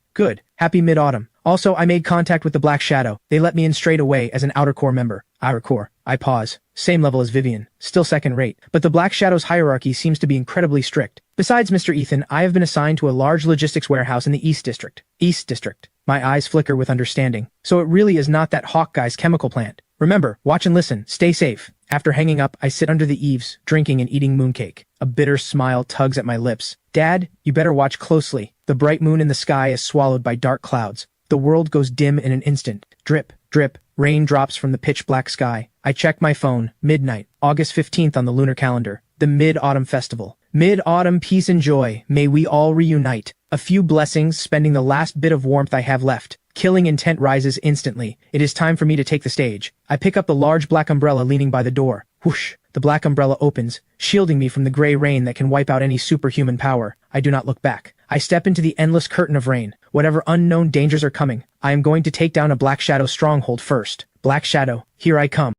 Good. Happy mid-autumn. Also, I made contact with the Black Shadow. They let me in straight away as an Outer Core member. Outer Core. I pause. Same level as Vivian. Still second rate. But the Black Shadow's hierarchy seems to be incredibly strict. Besides Mr. Ethan, I have been assigned to a large logistics warehouse in the East District. East District. My eyes flicker with understanding. So it really is not that Hawk guy's chemical plant. Remember, watch and listen. Stay safe. After hanging up, I sit under the eaves, drinking and eating mooncake. A bitter smile tugs at my lips. Dad, you better watch closely. The bright moon in the sky is swallowed by dark clouds. The world goes dim in an instant. Drip, drip, rain drops from the pitch-black sky. I check my phone. Midnight, August 15th on the lunar calendar. The Mid-Autumn Festival. Mid-Autumn peace and joy. May we all reunite. A few blessings, spending the last bit of warmth I have left. Killing intent rises instantly. It is time for me to take the stage. I pick up the large black umbrella leaning by the door. Whoosh! The black umbrella opens, shielding me from the gray rain that can wipe out any superhuman power. I do not look back. I step into the endless curtain of rain. Whatever unknown dangers are coming, I am going to take down a Black Shadow stronghold first. Black Shadow, here I come.